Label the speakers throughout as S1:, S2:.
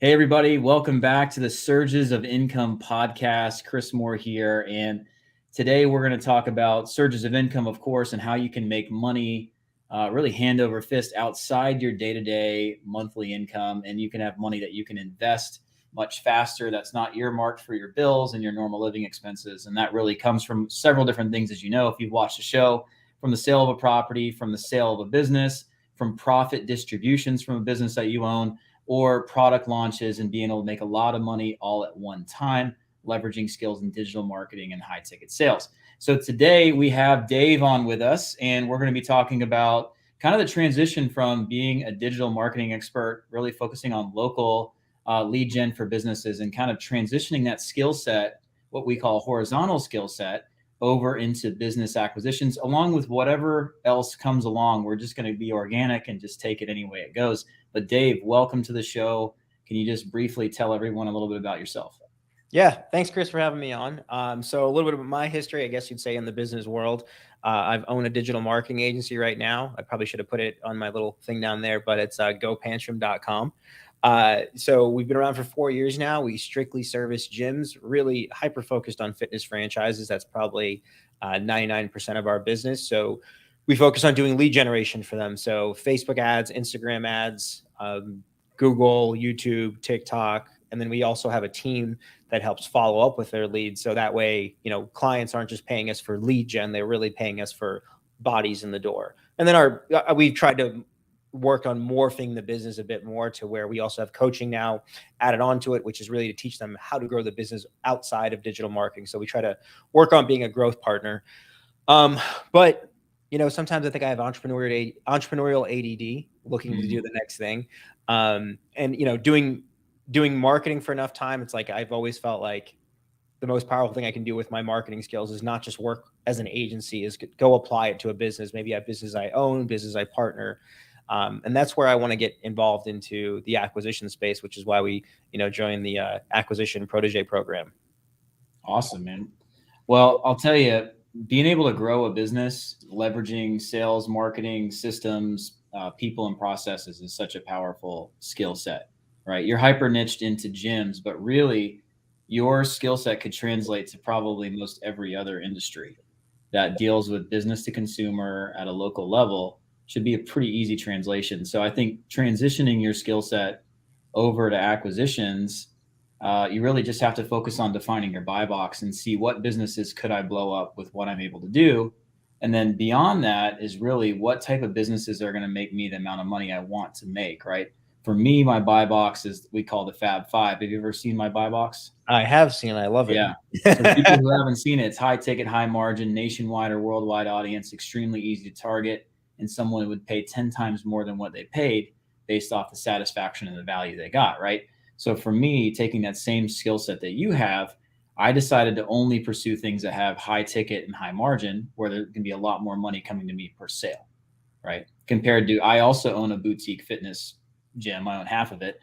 S1: Hey, everybody. Welcome back to the Surges of Income podcast. Chris Moore here. And today we're going to talk about surges of income, of course, and how you can make money really hand over fist outside your day-to-day monthly income. And you can have money that you can invest much faster. That's not earmarked for your bills and your normal living expenses. And that really comes from several different things, as you know, if you've watched the show, from the sale of a property, from the sale of a business, from profit distributions from a business that you own, or product launches and being able to make a lot of money all at one time, leveraging skills in digital marketing and high ticket sales. So today we have Dave on with us, and we're going to be talking about kind of the transition from being a digital marketing expert, really focusing on local lead gen for businesses, and kind of transitioning that skill set, what we call horizontal skill set, over into business acquisitions, along with whatever else comes along. We're just going to be organic and just take it any way it goes. But Dave, welcome to the show. Can you just briefly tell everyone a little bit about yourself?
S2: Yeah, thanks, Chris, for having me on. So a little bit of my history, I guess you'd say, in the business world. I've owned a digital marketing agency right now. I probably should have put it on my little thing down there, but it's gopantrim.com. So we've been around for 4 years now. We strictly service gyms, really hyper-focused on fitness franchises. That's probably 99% of our business. So we focus on doing lead generation for them. So Facebook ads, Instagram ads, Google, YouTube, TikTok. And then we also have a team that helps follow up with their leads. So that way, clients aren't just paying us for lead gen. They're really paying us for bodies in the door. And then we've tried to work on morphing the business a bit more to where we also have coaching now added onto it, which is really to teach them how to grow the business outside of digital marketing. So we try to work on being a growth partner. But sometimes I think I have entrepreneurial ADD, looking to do the next thing. And doing marketing for enough time, it's like I've always felt like the most powerful thing I can do with my marketing skills is not just work as an agency, is go apply it to a business, maybe a business I own, business I partner. And that's where I want to get involved into the acquisition space, which is why we, joined the acquisition protege program.
S1: Awesome, man. Well, I'll tell you, being able to grow a business, leveraging sales, marketing, systems, people, and processes is such a powerful skill set, right? You're hyper niched into gyms, but really your skill set could translate to probably most every other industry that deals with business to consumer at a local level. Should be a pretty easy translation. So I think transitioning your skill set over to acquisitions, you really just have to focus on defining your buy box and see what businesses could I blow up with what I'm able to do. And then beyond that is really what type of businesses are going to make me the amount of money I want to make, right? For me, my buy box is, we call the Fab Five. Have you ever seen my buy box?
S2: I have seen. I love it.
S1: Yeah. So people who haven't seen it, it's high ticket, high margin, nationwide or worldwide audience, extremely easy to target, and someone would pay 10 times more than what they paid based off the satisfaction and the value they got, right? So for me, taking that same skill set that you have, I decided to only pursue things that have high ticket and high margin, where there can be a lot more money coming to me per sale, right? Compared to, I also own a boutique fitness gym. I own half of it.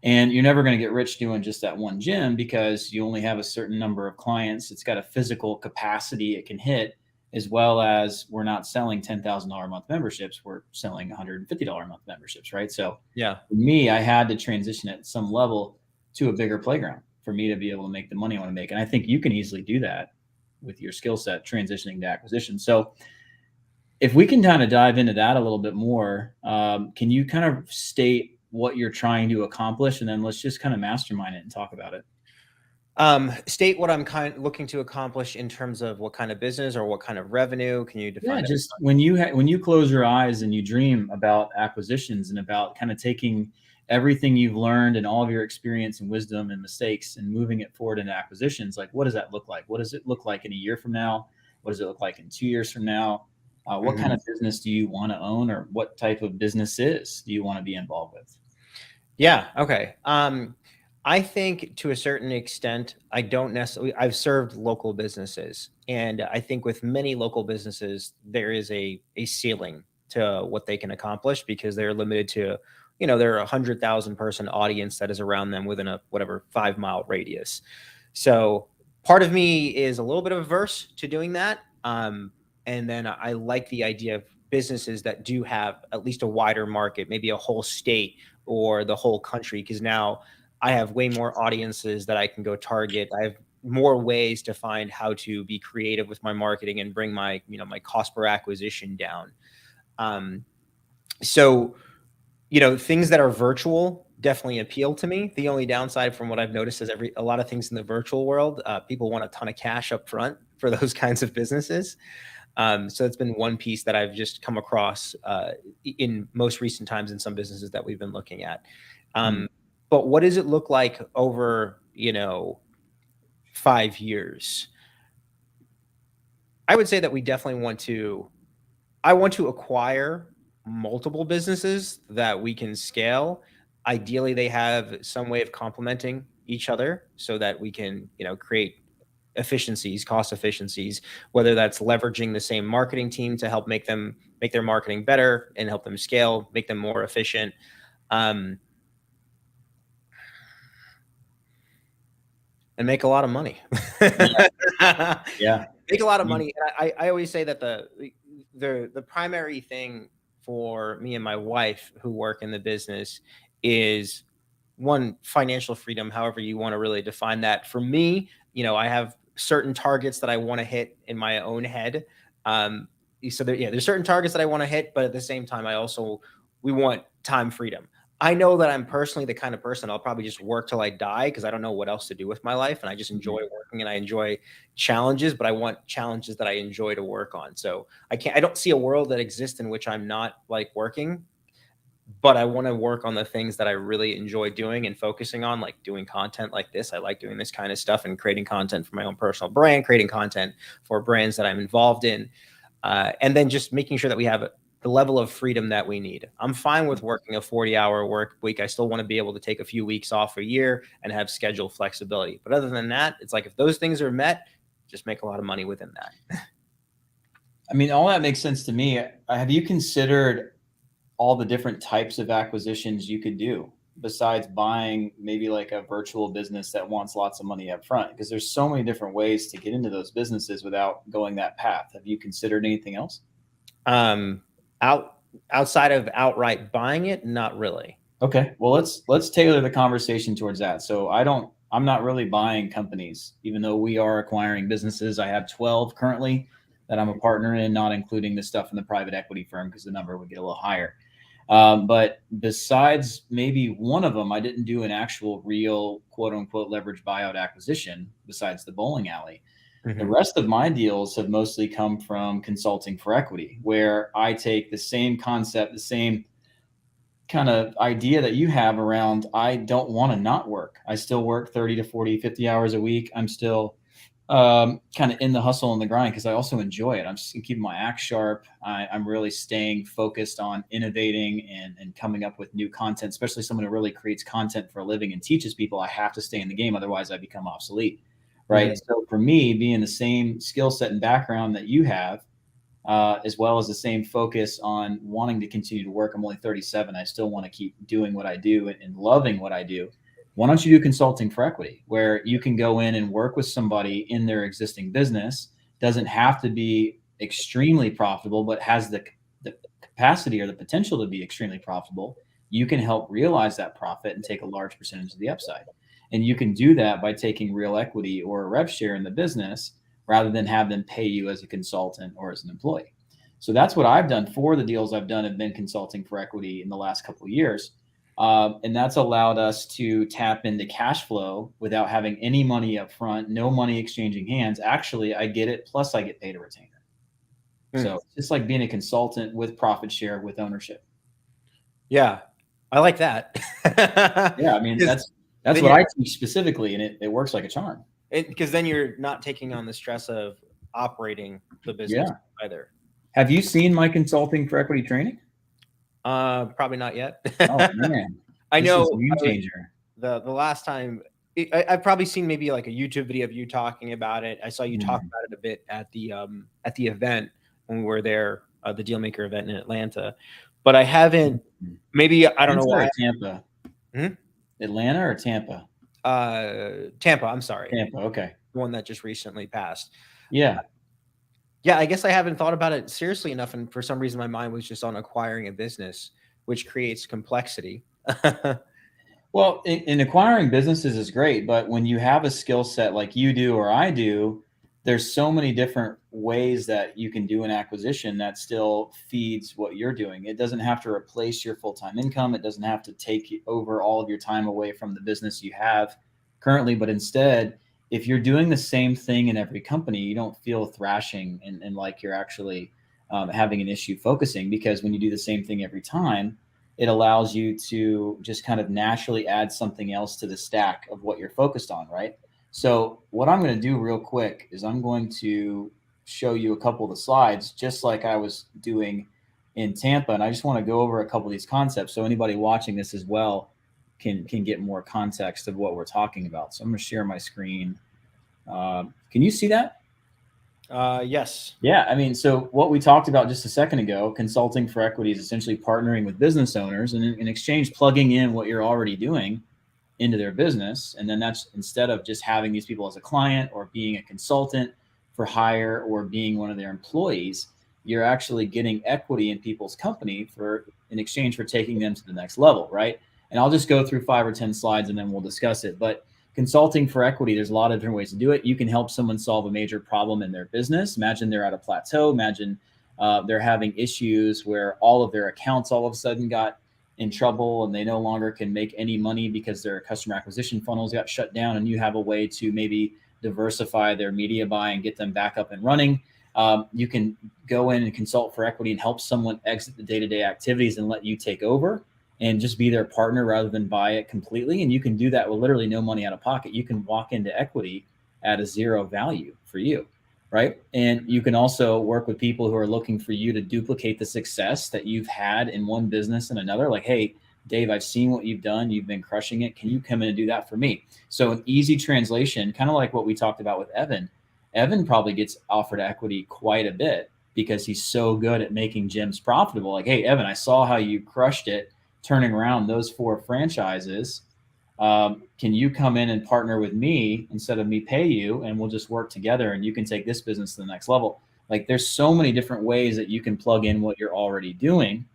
S1: And you're never going to get rich doing just that one gym because you only have a certain number of clients. It's got a physical capacity it can hit, as well as we're not selling $10,000 a month memberships. We're selling $150 a month memberships, right? So
S2: yeah,
S1: for me, I had to transition at some level to a bigger playground for me to be able to make the money I want to make. And I think you can easily do that with your skill set transitioning to acquisition. So if we can kind of dive into that a little bit more, can you kind of state what you're trying to accomplish, and then let's just kind of mastermind it and talk about it?
S2: State what I'm looking to accomplish in terms of what kind of business or what kind of revenue. Can you define?
S1: Yeah, just when you close your eyes and you dream about acquisitions and about kind of taking everything you've learned and all of your experience and wisdom and mistakes and moving it forward into acquisitions, like what does that look like? What does it look like in a year from now? What does it look like in 2 years from now? What kind of business do you want to own, or what type of businesses do you want to be involved with?
S2: Yeah. Okay. I think to a certain extent, I don't necessarily, I've served local businesses, and I think with many local businesses, there is a ceiling to what they can accomplish because they're limited to, they're 100,000 person audience that is around them within a, 5-mile radius. So part of me is a little bit averse to doing that. And then I like the idea of businesses that do have at least a wider market, maybe a whole state or the whole country, because now I have way more audiences that I can go target. I have more ways to find how to be creative with my marketing and bring my, my cost per acquisition down. So, things that are virtual definitely appeal to me. The only downside from what I've noticed is a lot of things in the virtual world, people want a ton of cash up front for those kinds of businesses. So it's been one piece that I've just come across in most recent times in some businesses that we've been looking at. But what does it look like over, 5 years? I would say that we definitely I want to acquire multiple businesses that we can scale. Ideally, they have some way of complementing each other so that we can, create efficiencies, cost efficiencies, whether that's leveraging the same marketing team to help make their marketing better and help them scale, make them more efficient. And make a lot of money.
S1: Yeah.
S2: Make a lot of money. And I always say that the primary thing for me and my wife who work in the business is, one, financial freedom, however you want to really define that. For me, I have certain targets that I want to hit in my own head. So there's certain targets that I want to hit, but at the same time, we want time freedom. I know that I'm personally the kind of person I'll probably just work till I die because I don't know what else to do with my life. And I just enjoy working and I enjoy challenges, but I want challenges that I enjoy to work on. So I don't see a world that exists in which I'm not like working, but I want to work on the things that I really enjoy doing and focusing on, like doing content like this. I like doing this kind of stuff and creating content for my own personal brand, creating content for brands that I'm involved in. And then just making sure that we have the level of freedom that we need. I'm fine with working a 40-hour work week. I still want to be able to take a few weeks off a year and have schedule flexibility. But other than that, it's like if those things are met, just make a lot of money within that.
S1: I mean, all that makes sense to me. Have you considered all the different types of acquisitions you could do besides buying maybe like a virtual business that wants lots of money up front? Because there's so many different ways to get into those businesses without going that path. Have you considered anything else?
S2: Outside of outright buying it, not really.
S1: Okay. Well, let's tailor the conversation towards that. So I'm not really buying companies, even though we are acquiring businesses. I have 12 currently that I'm a partner in, not including the stuff in the private equity firm because the number would get a little higher. But besides maybe one of them, I didn't do an actual real quote unquote leverage buyout acquisition besides the bowling alley. The rest of my deals have mostly come from consulting for equity, where I take the same concept, the same kind of idea that you have around, I don't want to not work. I still work 30 to 40, 50 hours a week. I'm still kind of in the hustle and the grind because I also enjoy it. I'm just keeping my axe sharp. I'm really staying focused on innovating and coming up with new content, especially someone who really creates content for a living and teaches people. I have to stay in the game. Otherwise I become obsolete. Right. So for me, being the same skill set and background that you have, as well as the same focus on wanting to continue to work. I'm only 37. I still want to keep doing what I do and loving what I do. Why don't you do consulting for equity, where you can go in and work with somebody in their existing business? Doesn't have to be extremely profitable, but has the capacity or the potential to be extremely profitable. You can help realize that profit and take a large percentage of the upside. And you can do that by taking real equity or a rev share in the business rather than have them pay you as a consultant or as an employee. So that's what I've done. 4 of the deals I've done have been consulting for equity in the last couple of years. And that's allowed us to tap into cash flow without having any money up front, no money exchanging hands. Actually, I get it, plus I get paid a retainer. So it's just like being a consultant with profit share with ownership.
S2: Yeah, I like that.
S1: Yeah, I mean, that's what I teach specifically, and it works like a charm.
S2: Because then you're not taking on the stress of operating the business either.
S1: Have you seen my consulting for equity training?
S2: Probably not yet.
S1: Oh man,
S2: I know
S1: game changer.
S2: The last time I've probably seen maybe like a YouTube video of you talking about it. I saw you talk about it a bit at the event when we were there, the Dealmaker event in Atlanta, but I haven't. Maybe I don't know why.
S1: Tampa, Atlanta or Tampa?
S2: Tampa. I'm sorry.
S1: Tampa. Okay.
S2: The one that just recently passed.
S1: Yeah.
S2: Yeah, I guess I haven't thought about it seriously enough, and for some reason, my mind was just on acquiring a business, which creates complexity.
S1: Well, in acquiring businesses is great, but when you have a skill set like you do or I do, there's so many different ways that you can do an acquisition that still feeds what you're doing. It doesn't have to replace your full-time income. It doesn't have to take over all of your time away from the business you have currently, but instead, if you're doing the same thing in every company, you don't feel thrashing and like you're actually having an issue focusing, because when you do the same thing every time, it allows you to just kind of naturally add something else to the stack of what you're focused on, right? So what I'm going to do real quick is I'm going to show you a couple of the slides, just like I was doing in Tampa. And I just want to go over a couple of these concepts so anybody watching this as well can get more context of what we're talking about. So I'm going to share my screen. Can you see that?
S2: Yes.
S1: Yeah, I mean, so what we talked about just a second ago, consulting for equity is essentially partnering with business owners and in exchange plugging in what you're already doing into their business. And then that's instead of just having these people as a client or being a consultant for hire or being one of their employees, you're actually getting equity in people's company for in exchange for taking them to the next level, right? And I'll just go through 5 or 10 slides and then we'll discuss it. But consulting for equity, there's a lot of different ways to do it. You can help someone solve a major problem in their business. Imagine they're at a plateau. Imagine they're having issues where all of their accounts all of a sudden got in trouble and they no longer can make any money because their customer acquisition funnels got shut down, and you have a way to maybe diversify their media buy and get them back up and running. You can go in and consult for equity and help someone exit the day-to-day activities and let you take over and just be their partner rather than buy it completely. And you can do that with literally no money out of pocket. You can walk into equity at a zero value for you, right? And you can also work with people who are looking for you to duplicate the success that you've had in one business and another. Like, hey, Dave, I've seen what you've done. You've been crushing it. Can you come in and do that for me? So an easy translation, kind of like what we talked about with Evan. Evan probably gets offered equity quite a bit because he's so good at making gyms profitable. Like, hey, Evan, I saw how you crushed it turning around those 4 franchises. Can you come in and partner with me instead of me pay you, and we'll just work together and you can take this business to the next level. Like, there's so many different ways that you can plug in what you're already doing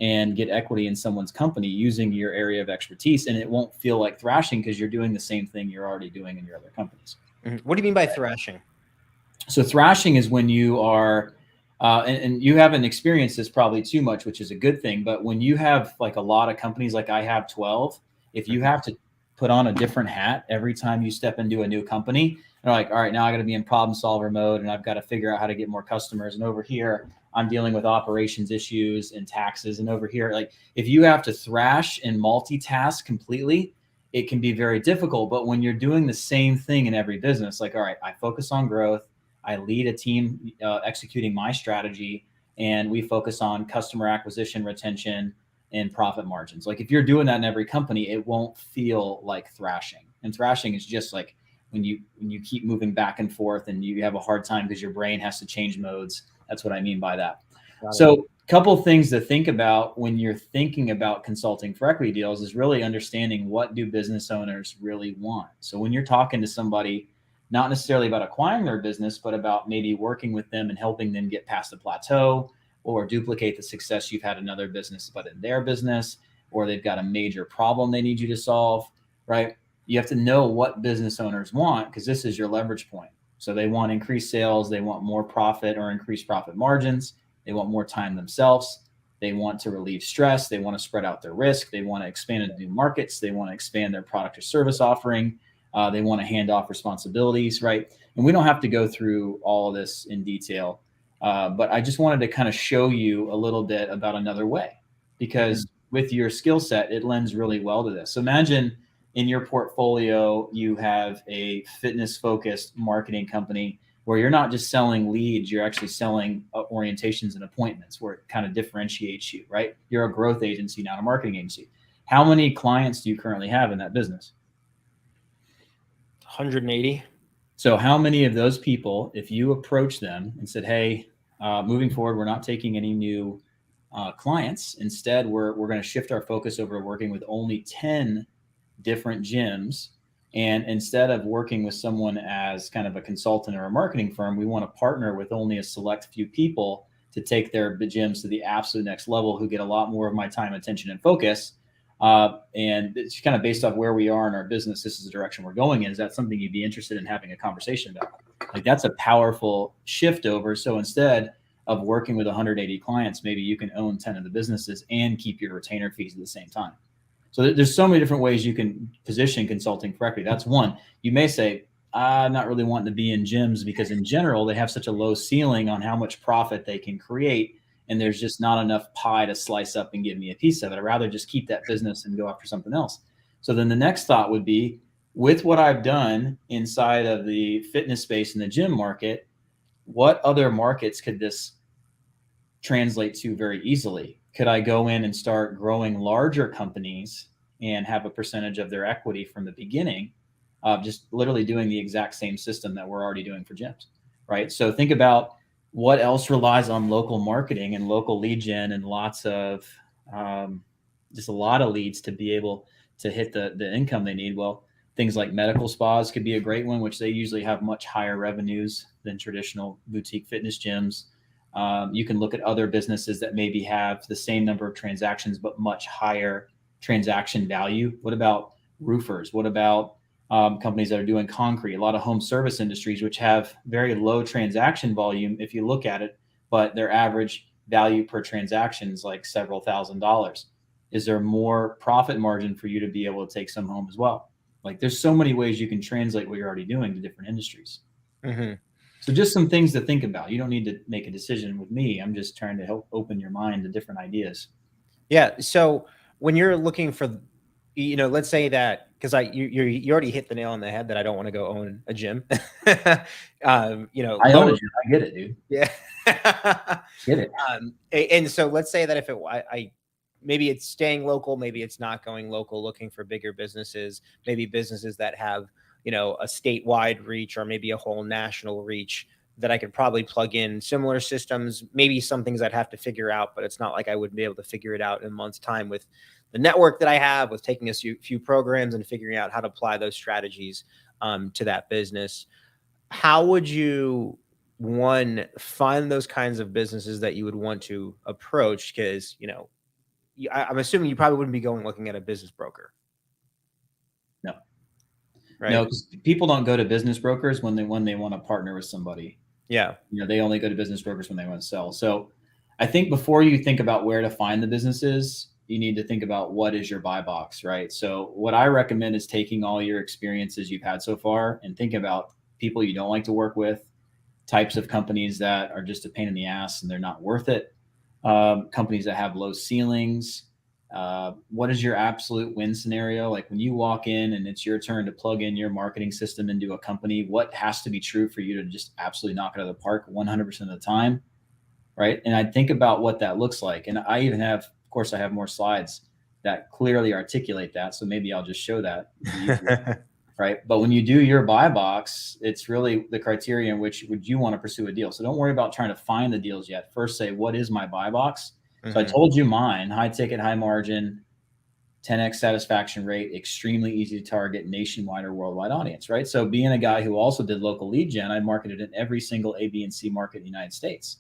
S1: and get equity in someone's company using your area of expertise, and it won't feel like thrashing because you're doing the same thing you're already doing in your other companies.
S2: What do you mean by thrashing?
S1: So thrashing is when you are and you haven't experienced this probably too much, which is a good thing. But when you have like a lot of companies, like I have 12, if you have to put on a different hat every time you step into a new company, they're like, all right, now I got to be in problem solver mode and I've got to figure out how to get more customers. And over here, I'm dealing with operations issues and taxes. And over here, like if you have to thrash and multitask completely, it can be very difficult. But when you're doing the same thing in every business, like, all right, I focus on growth. I lead a team executing my strategy, and we focus on customer acquisition, retention, and profit margins. Like if you're doing that in every company, it won't feel like thrashing. And thrashing is just like when you keep moving back and forth and you have a hard time because your brain has to change modes. That's what I mean by that. So a couple of things to think about when you're thinking about consulting for equity deals is really understanding what do business owners really want. So when you're talking to somebody, not necessarily about acquiring their business, but about maybe working with them and helping them get past the plateau or duplicate the success you've had in another business, but in their business, or they've got a major problem they need you to solve, right? You have to know what business owners want because this is your leverage point. So they want increased sales, they want more profit or increased profit margins, they want more time themselves, they want to relieve stress, they want to spread out their risk, they want to expand into new markets, they want to expand their product or service offering. They want to hand off responsibilities, right? And we don't have to go through all of this in detail, but I just wanted to kind of show you a little bit about another way, because with your skill set, it lends really well to this. So imagine in your portfolio, you have a fitness-focused marketing company where you're not just selling leads, you're actually selling orientations and appointments where it kind of differentiates you, right? You're a growth agency, not a marketing agency. How many clients do you currently have in that business?
S2: 180.
S1: So how many of those people, if you approach them and said, hey, moving forward, we're not taking any new clients. Instead, we're going to shift our focus over to working with only 10 different gyms. And instead of working with someone as kind of a consultant or a marketing firm, we want to partner with only a select few people to take their gyms to the absolute next level who get a lot more of my time, attention, and focus. And it's kind of based off where we are in our business. This is the direction we're going in. Is that something you'd be interested in having a conversation about? Like, that's a powerful shift over. So instead of working with 180 clients, maybe you can own 10 of the businesses and keep your retainer fees at the same time. So there's so many different ways you can position consulting correctly. That's one. You may say, I'm not really wanting to be in gyms because in general, they have such a low ceiling on how much profit they can create. And there's just not enough pie to slice up and give me a piece of it. I'd rather just keep that business and go after something else. So then the next thought would be, with what I've done inside of the fitness space and the gym market, what other markets could this translate to very easily? Could I go in and start growing larger companies and have a percentage of their equity from the beginning, just literally doing the exact same system that we're already doing for gyms, right? So think about what else relies on local marketing and local lead gen and lots of just a lot of leads to be able to hit the income they need. Well, things like medical spas could be a great one, which they usually have much higher revenues than traditional boutique fitness gyms. You can look at other businesses that maybe have the same number of transactions, but much higher transaction value. What about roofers? What about companies that are doing concrete? A lot of home service industries, which have very low transaction volume, if you look at it, but their average value per transaction is like several $1,000s. Is there more profit margin for you to be able to take some home as well? Like, there's so many ways you can translate what you're already doing to different industries.
S2: Mm-hmm.
S1: So just some things to think about. You don't need to make a decision with me. I'm just trying to help open your mind to different ideas.
S2: Yeah. So when you're looking for, let's say that, because you already hit the nail on the head that I don't want to go own a gym.
S1: I own a gym. I get it, dude.
S2: Yeah.
S1: Get it.
S2: And so let's say that if maybe it's staying local, maybe it's not going local, looking for bigger businesses, maybe businesses that have, a statewide reach or maybe a whole national reach that I could probably plug in similar systems, maybe some things I'd have to figure out, but it's not like I would be able to figure it out in a month's time with the network that I have, with taking a few programs and figuring out how to apply those strategies to that business. How would you, one, find those kinds of businesses that you would want to approach? Because, I'm assuming you probably wouldn't be looking at a business broker.
S1: No.
S2: Right.
S1: No, because people don't go to business brokers when they want to partner with somebody.
S2: Yeah.
S1: They only go to business brokers when they want to sell. So I think before you think about where to find the businesses, you need to think about what is your buy box, right? So what I recommend is taking all your experiences you've had so far and think about people you don't like to work with, types of companies that are just a pain in the ass and they're not worth it, companies that have low ceilings. What is your absolute win scenario? Like, when you walk in and it's your turn to plug in your marketing system into a company, what has to be true for you to just absolutely knock it out of the park 100% of the time? Right. And I think about what that looks like. And I even have, of course, I have more slides that clearly articulate that. So maybe I'll just show that. Right. But when you do your buy box, it's really the criteria in which would you want to pursue a deal. So don't worry about trying to find the deals yet. First, say, what is my buy box? Mm-hmm. So I told you mine: high ticket, high margin, 10x satisfaction rate, extremely easy to target, nationwide or worldwide audience, right? So being a guy who also did local lead gen, I marketed in every single A, B, and C market in the United States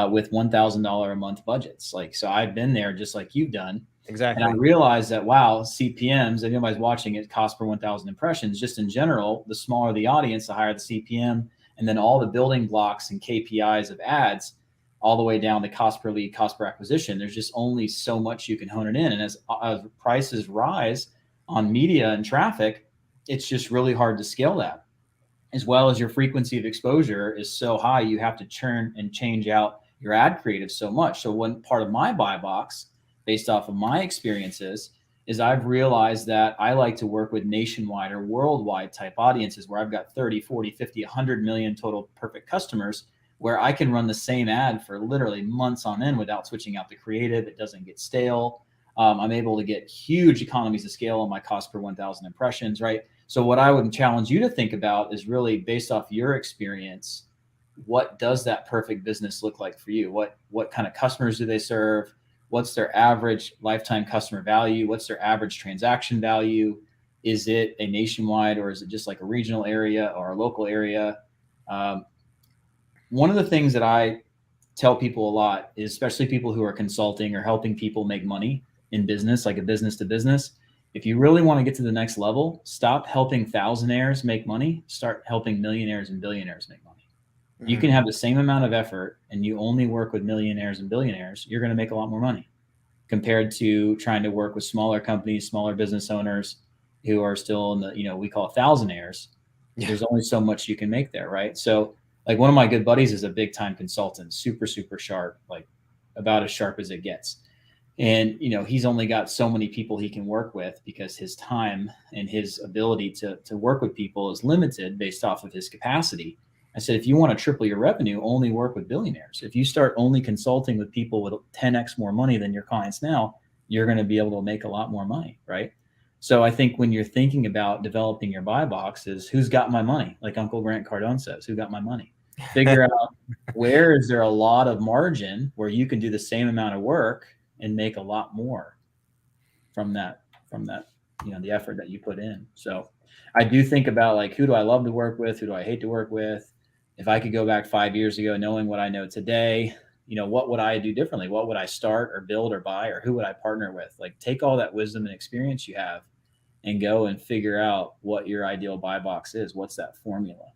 S1: with $1,000 a month budgets. Like, so I've been there just like you've done.
S2: Exactly.
S1: And I realized that, wow, CPMs, if anybody's watching it, cost per 1,000 impressions. Just in general, the smaller the audience, the higher the CPM. And then all the building blocks and KPIs of ads, all the way down to cost per lead, cost per acquisition. There's just only so much you can hone it in. And as prices rise on media and traffic, it's just really hard to scale that. As well as your frequency of exposure is so high, you have to churn and change out your ad creative so much. So one part of my buy box, based off of my experiences, is I've realized that I like to work with nationwide or worldwide type audiences where I've got 30, 40, 50, 100 million total perfect customers, where I can run the same ad for literally months on end without switching out the creative. It doesn't get stale. I'm able to get huge economies of scale on my cost per 1,000 impressions, right? So what I would challenge you to think about is really based off your experience, what does that perfect business look like for you? What kind of customers do they serve? What's their average lifetime customer value? What's their average transaction value? Is it a nationwide, or is it just like a regional area or a local area? One of the things that I tell people a lot is, especially people who are consulting or helping people make money, in business, like a business to business. If you really want to get to the next level, stop helping thousandaires make money, start helping millionaires and billionaires make money. You can have the same amount of effort and you only work with millionaires and billionaires, you're going to make a lot more money compared to trying to work with smaller companies, smaller business owners who are still in the, we call it thousandaires.
S2: Yeah.
S1: There's only so much you can make there, right? So like one of my good buddies is a big time consultant, super, super sharp, like about as sharp as it gets. And, he's only got so many people he can work with because his time and his ability to work with people is limited based off of his capacity. I said, if you want to triple your revenue, only work with billionaires. If you start only consulting with people with 10x more money than your clients now, you're going to be able to make a lot more money, right? So I think when you're thinking about developing your buy box is who's got my money? Like Uncle Grant Cardone says, who got my money? Figure out where is there a lot of margin where you can do the same amount of work and make a lot more from that, the effort that you put in. So I do think about like, who do I love to work with? Who do I hate to work with? If I could go back 5 years ago, knowing what I know today, what would I do differently? What would I start or build or buy, or who would I partner with? Like take all that wisdom and experience you have and go and figure out what your ideal buy box is. What's that formula?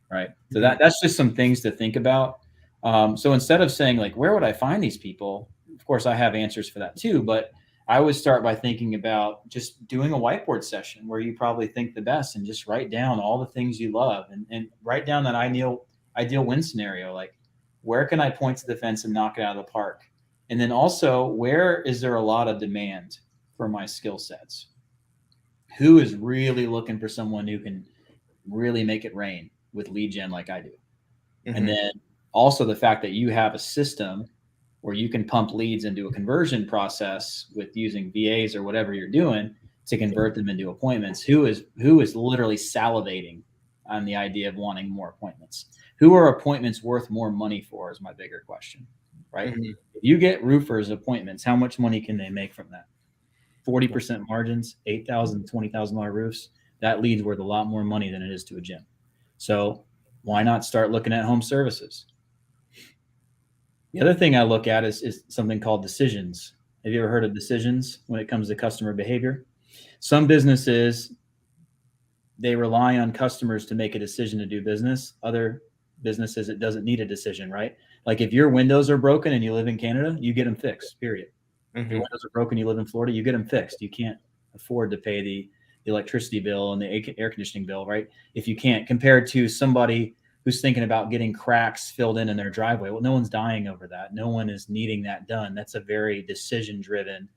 S1: Right. So that's just some things to think about. So instead of saying like, where would I find these people? Of course, I have answers for that too, but I would start by thinking about just doing a whiteboard session where you probably think the best and just write down all the things you love and write down that ideal win scenario. Like, where can I point to the fence and knock it out of the park? And then also, where is there a lot of demand for my skill sets? Who is really looking for someone who can really make it rain with lead gen like I do? And then also the fact that you have a system where you can pump leads into a conversion process with using VAs or whatever you're doing to convert them into appointments. Who is literally salivating on the idea of wanting more appointments? Who are appointments worth more money for is my bigger question, right? If you get roofers appointments, how much money can they make from that? 40% margins, $8,000, $20,000 roofs. That lead's worth a lot more money than it is to a gym. So why not start looking at home services? The other thing I look at is something called decisions. Have you ever heard of decisions when it comes to customer behavior? Some businesses, they rely on customers to make a decision to do business. Other businesses, it doesn't need a decision, right? Like if your windows are broken and you live in Canada, you get them fixed, period. If your windows are broken, you live in Florida, you get them fixed. You can't afford to pay the electricity bill and the air conditioning bill, right? If you can't, compared to somebody who's thinking about getting cracks filled in their driveway. Well, no one's dying over that. No one is needing that done. That's a very decision-driven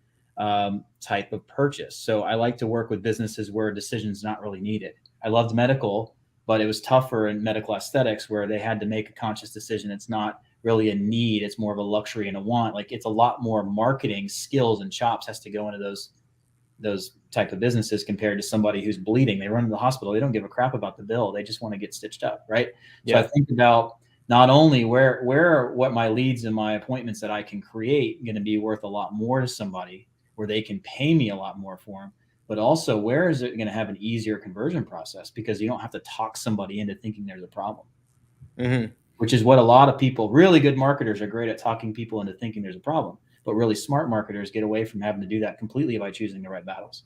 S1: type of purchase. So I like to work with businesses where a decision's not really needed. I loved medical, but it was tougher in medical aesthetics where they had to make a conscious decision. It's not really a need. It's more of a luxury and a want. Like it's a lot more marketing skills and chops has to go into those type of businesses compared to somebody who's bleeding. They run to the hospital. They don't give a crap about the bill. They just want to get stitched up. Right. Yeah. So I think about not only where are what my leads and my appointments that I can create going to be worth a lot more to somebody where they can pay me a lot more for them, but also where is it going to have an easier conversion process because you don't have to talk somebody into thinking there's a problem, which is what a lot of people, really good marketers are great at talking people into thinking there's a problem. But really smart marketers get away from having to do that completely by choosing the right battles.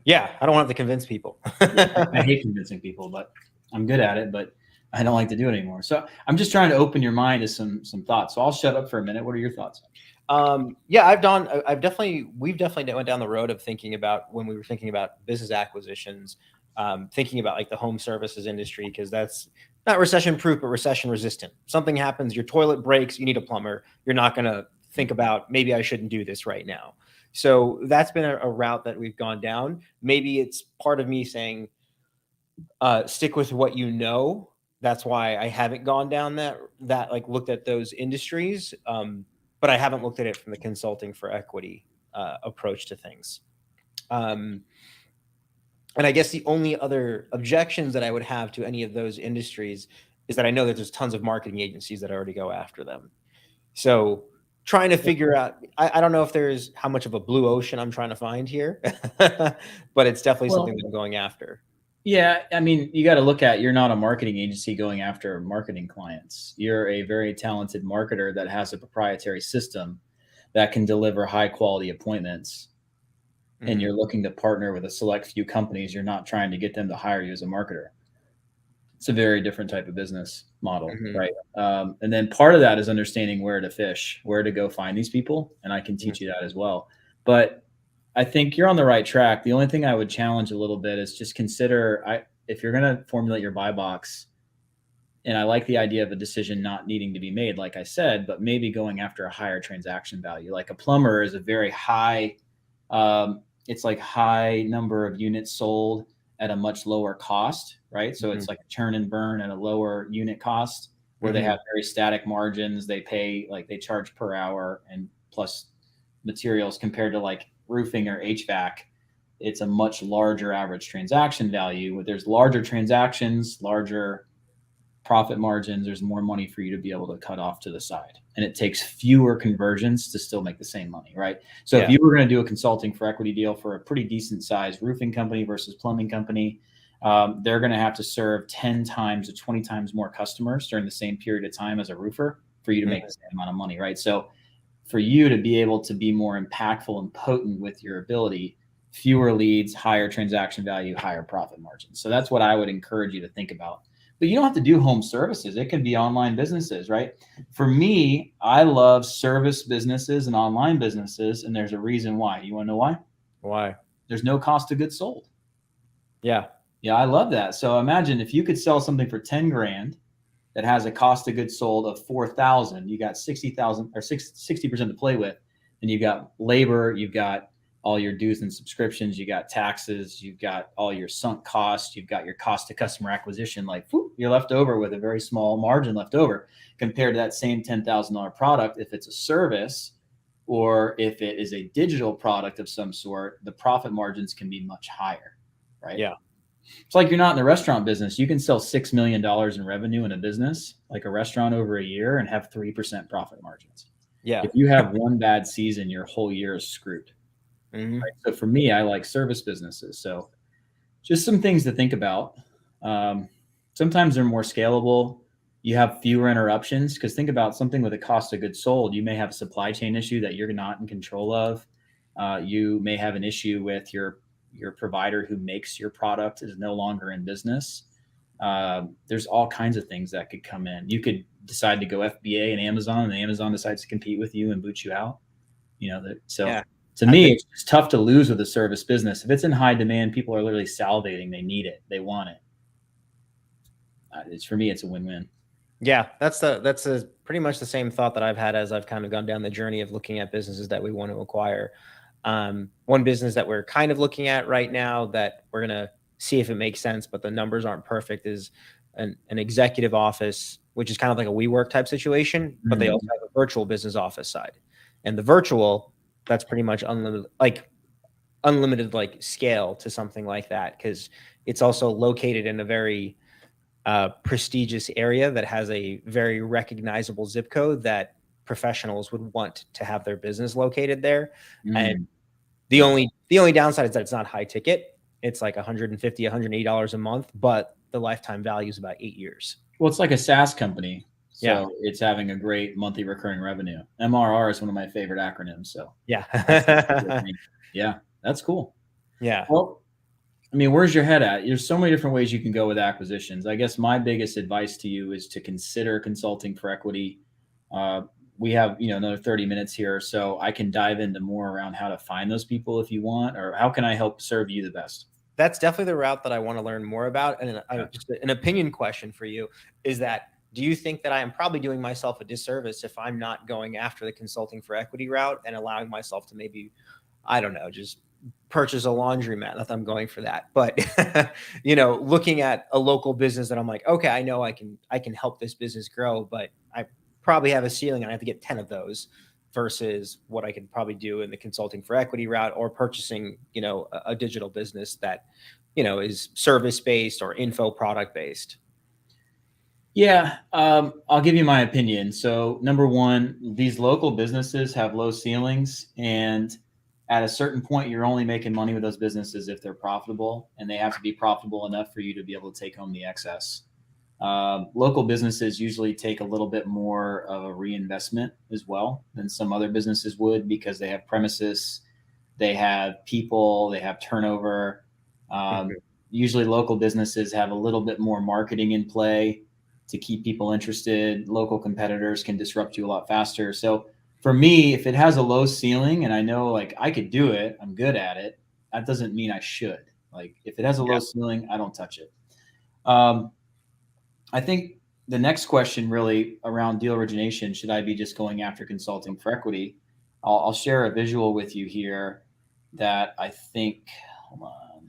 S2: Yeah, I don't have to convince people.
S1: I hate convincing people, but I'm good at it, but I don't like to do it anymore. So I'm just trying to open your mind to some thoughts. So I'll shut up for a minute. What are your thoughts?
S2: Yeah, we've definitely went down the road of thinking about when we were thinking about business acquisitions, thinking about like the home services industry, because that's not recession proof, but recession resistant. Something happens, your toilet breaks, you need a plumber. You're not going to think about maybe I shouldn't do this right now. So that's been a route that we've gone down. Maybe it's part of me saying, stick with what you know. That's why I haven't gone down that like looked at those industries. But I haven't looked at it from the consulting for equity approach to things. And I guess the only other objections that I would have to any of those industries is that I know that there's tons of marketing agencies that already go after them. So trying to figure out, I don't know if there's how much of a blue ocean I'm trying to find here, but it's definitely something that I'm going after.
S1: Yeah. I mean, you got to look at, you're not a marketing agency going after marketing clients. You're a very talented marketer that has a proprietary system that can deliver high quality appointments, and
S2: Mhm.
S1: you're looking to partner with a select few companies, you're not trying to get them to hire you as a marketer. It's a very different type of business model,
S2: Mhm.
S1: right? And then part of that is understanding where to fish, where to go find these people, and I can
S2: Mhm.
S1: teach you that as well. But I think you're on the right track. The only thing I would challenge a little bit is just consider, if you're going to formulate your buy box, and I like the idea of a decision not needing to be made, like I said, but maybe going after a higher transaction value. Like a plumber is a very high, it's like high number of units sold at a much lower cost, right? So
S2: Mhm.
S1: it's like a churn and burn at a lower unit cost where they have
S2: Mhm.
S1: very static margins. They pay, like they charge per hour and plus materials, compared to like roofing or HVAC. It's a much larger average transaction value. Where there's larger transactions, larger profit margins, there's more money for you to be able to cut off to the side. And it takes fewer conversions to still make the same money, right? So if
S2: Yeah.
S1: you were going to do a consulting for equity deal for a pretty decent size roofing company versus plumbing company, they're going to have to serve 10 times to 20 times more customers during the same period of time as a roofer for you to make the
S2: Mhm.
S1: same amount of money, right? So for you to be able to be more impactful and potent with your ability, fewer leads, higher transaction value, higher profit margins. So that's what I would encourage you to think about. But you don't have to do home services. It can be online businesses, right? For me, I love service businesses and online businesses, and there's a reason why. You want to know why?
S2: Why?
S1: There's no cost of goods sold.
S2: Yeah.
S1: Yeah, I love that. So imagine if you could sell something for 10 grand that has a cost of goods sold of 4,000, you got 60,000 or 60% to play with. And you've got labor, you've got all your dues and subscriptions, you got taxes, you've got all your sunk costs, you've got your cost to customer acquisition. Like, whoop, you're left over with a very small margin left over compared to that same $10,000 product. If it's a service or if it is a digital product of some sort, the profit margins can be much higher, right?
S2: Yeah.
S1: It's like you're not in the restaurant business. You can sell $6 million in revenue in a business, like a restaurant, over a year and have 3% profit margins.
S2: Yeah.
S1: If you have one bad season, your whole year is screwed.
S2: Mhm.
S1: Right? So for me, I like service businesses. So just some things to think about. Um, Sometimes they're more scalable. You have fewer interruptions, because think about something with a cost of goods sold. You may have a supply chain issue that you're not in control of. You may have an issue with your provider who makes your product is no longer in business. There's all kinds of things that could come in. You could decide to go FBA and Amazon decides to compete with you and boot you out. So
S2: Yeah.
S1: to
S2: I
S1: me,
S2: think
S1: it's just tough to lose with a service business. If it's in high demand, people are literally salivating. They need it. They want it. It's for me, it's a win-win.
S2: Yeah, that's pretty much the same thought that I've had as I've kind of gone down the journey of looking at businesses that we want to acquire. One business that we're kind of looking at right now that we're gonna see if it makes sense, but the numbers aren't perfect, is an executive office, which is kind of like a WeWork type situation, but they also
S1: Mm.
S2: have a virtual business office side. And the virtual, that's pretty much unlimited like scale to something like that, because it's also located in a very prestigious area that has a very recognizable zip code that professionals would want to have their business located there. And
S1: Mm.
S2: the
S1: Yeah.
S2: only downside is that it's not high ticket. It's like 150, $180 a month, but the lifetime value is about 8 years.
S1: Well, it's like a SaaS company.
S2: Yeah.
S1: So it's having a great monthly recurring revenue. MRR is one of my favorite acronyms. So that's a good
S2: Yeah.
S1: thing. Yeah, that's cool.
S2: Yeah.
S1: Well, I mean, where's your head at? There's so many different ways you can go with acquisitions. I guess my biggest advice to you is to consider consulting for equity. Uh, we have, another 30 minutes here, so I can dive into more around how to find those people if you want, or how can I help serve you the best?
S2: That's definitely the route that I want to learn more about. And
S1: Yeah.
S2: just an opinion question for you is that, do you think that I am probably doing myself a disservice if I'm not going after the consulting for equity route and allowing myself to maybe, I don't know, just purchase a laundromat? Not that I'm going for that, but looking at a local business that I'm like, okay, I know I can help this business grow, but I probably have a ceiling and I have to get 10 of those, versus what I could probably do in the consulting for equity route, or purchasing, a digital business that, is service based or info product based.
S1: Yeah, I'll give you my opinion. So, number one, these local businesses have low ceilings, and at a certain point, you're only making money with those businesses if they're profitable, and they have to be profitable enough for you to be able to take home the excess. Local businesses usually take a little bit more of a reinvestment as well than some other businesses would, because they have premises, they have people, they have turnover. Um,
S2: Mhm.
S1: Usually local businesses have a little bit more marketing in play to keep people interested. Local competitors can disrupt you a lot faster. So for me, if it has a low ceiling and I know like I could do it, I'm good at it, that doesn't mean I should. Like if it has a
S2: Yeah.
S1: low ceiling, I don't touch it. Um, I think the next question really around deal origination, should I be just going after consulting for equity? I'll share a visual with you here that I think, hold on,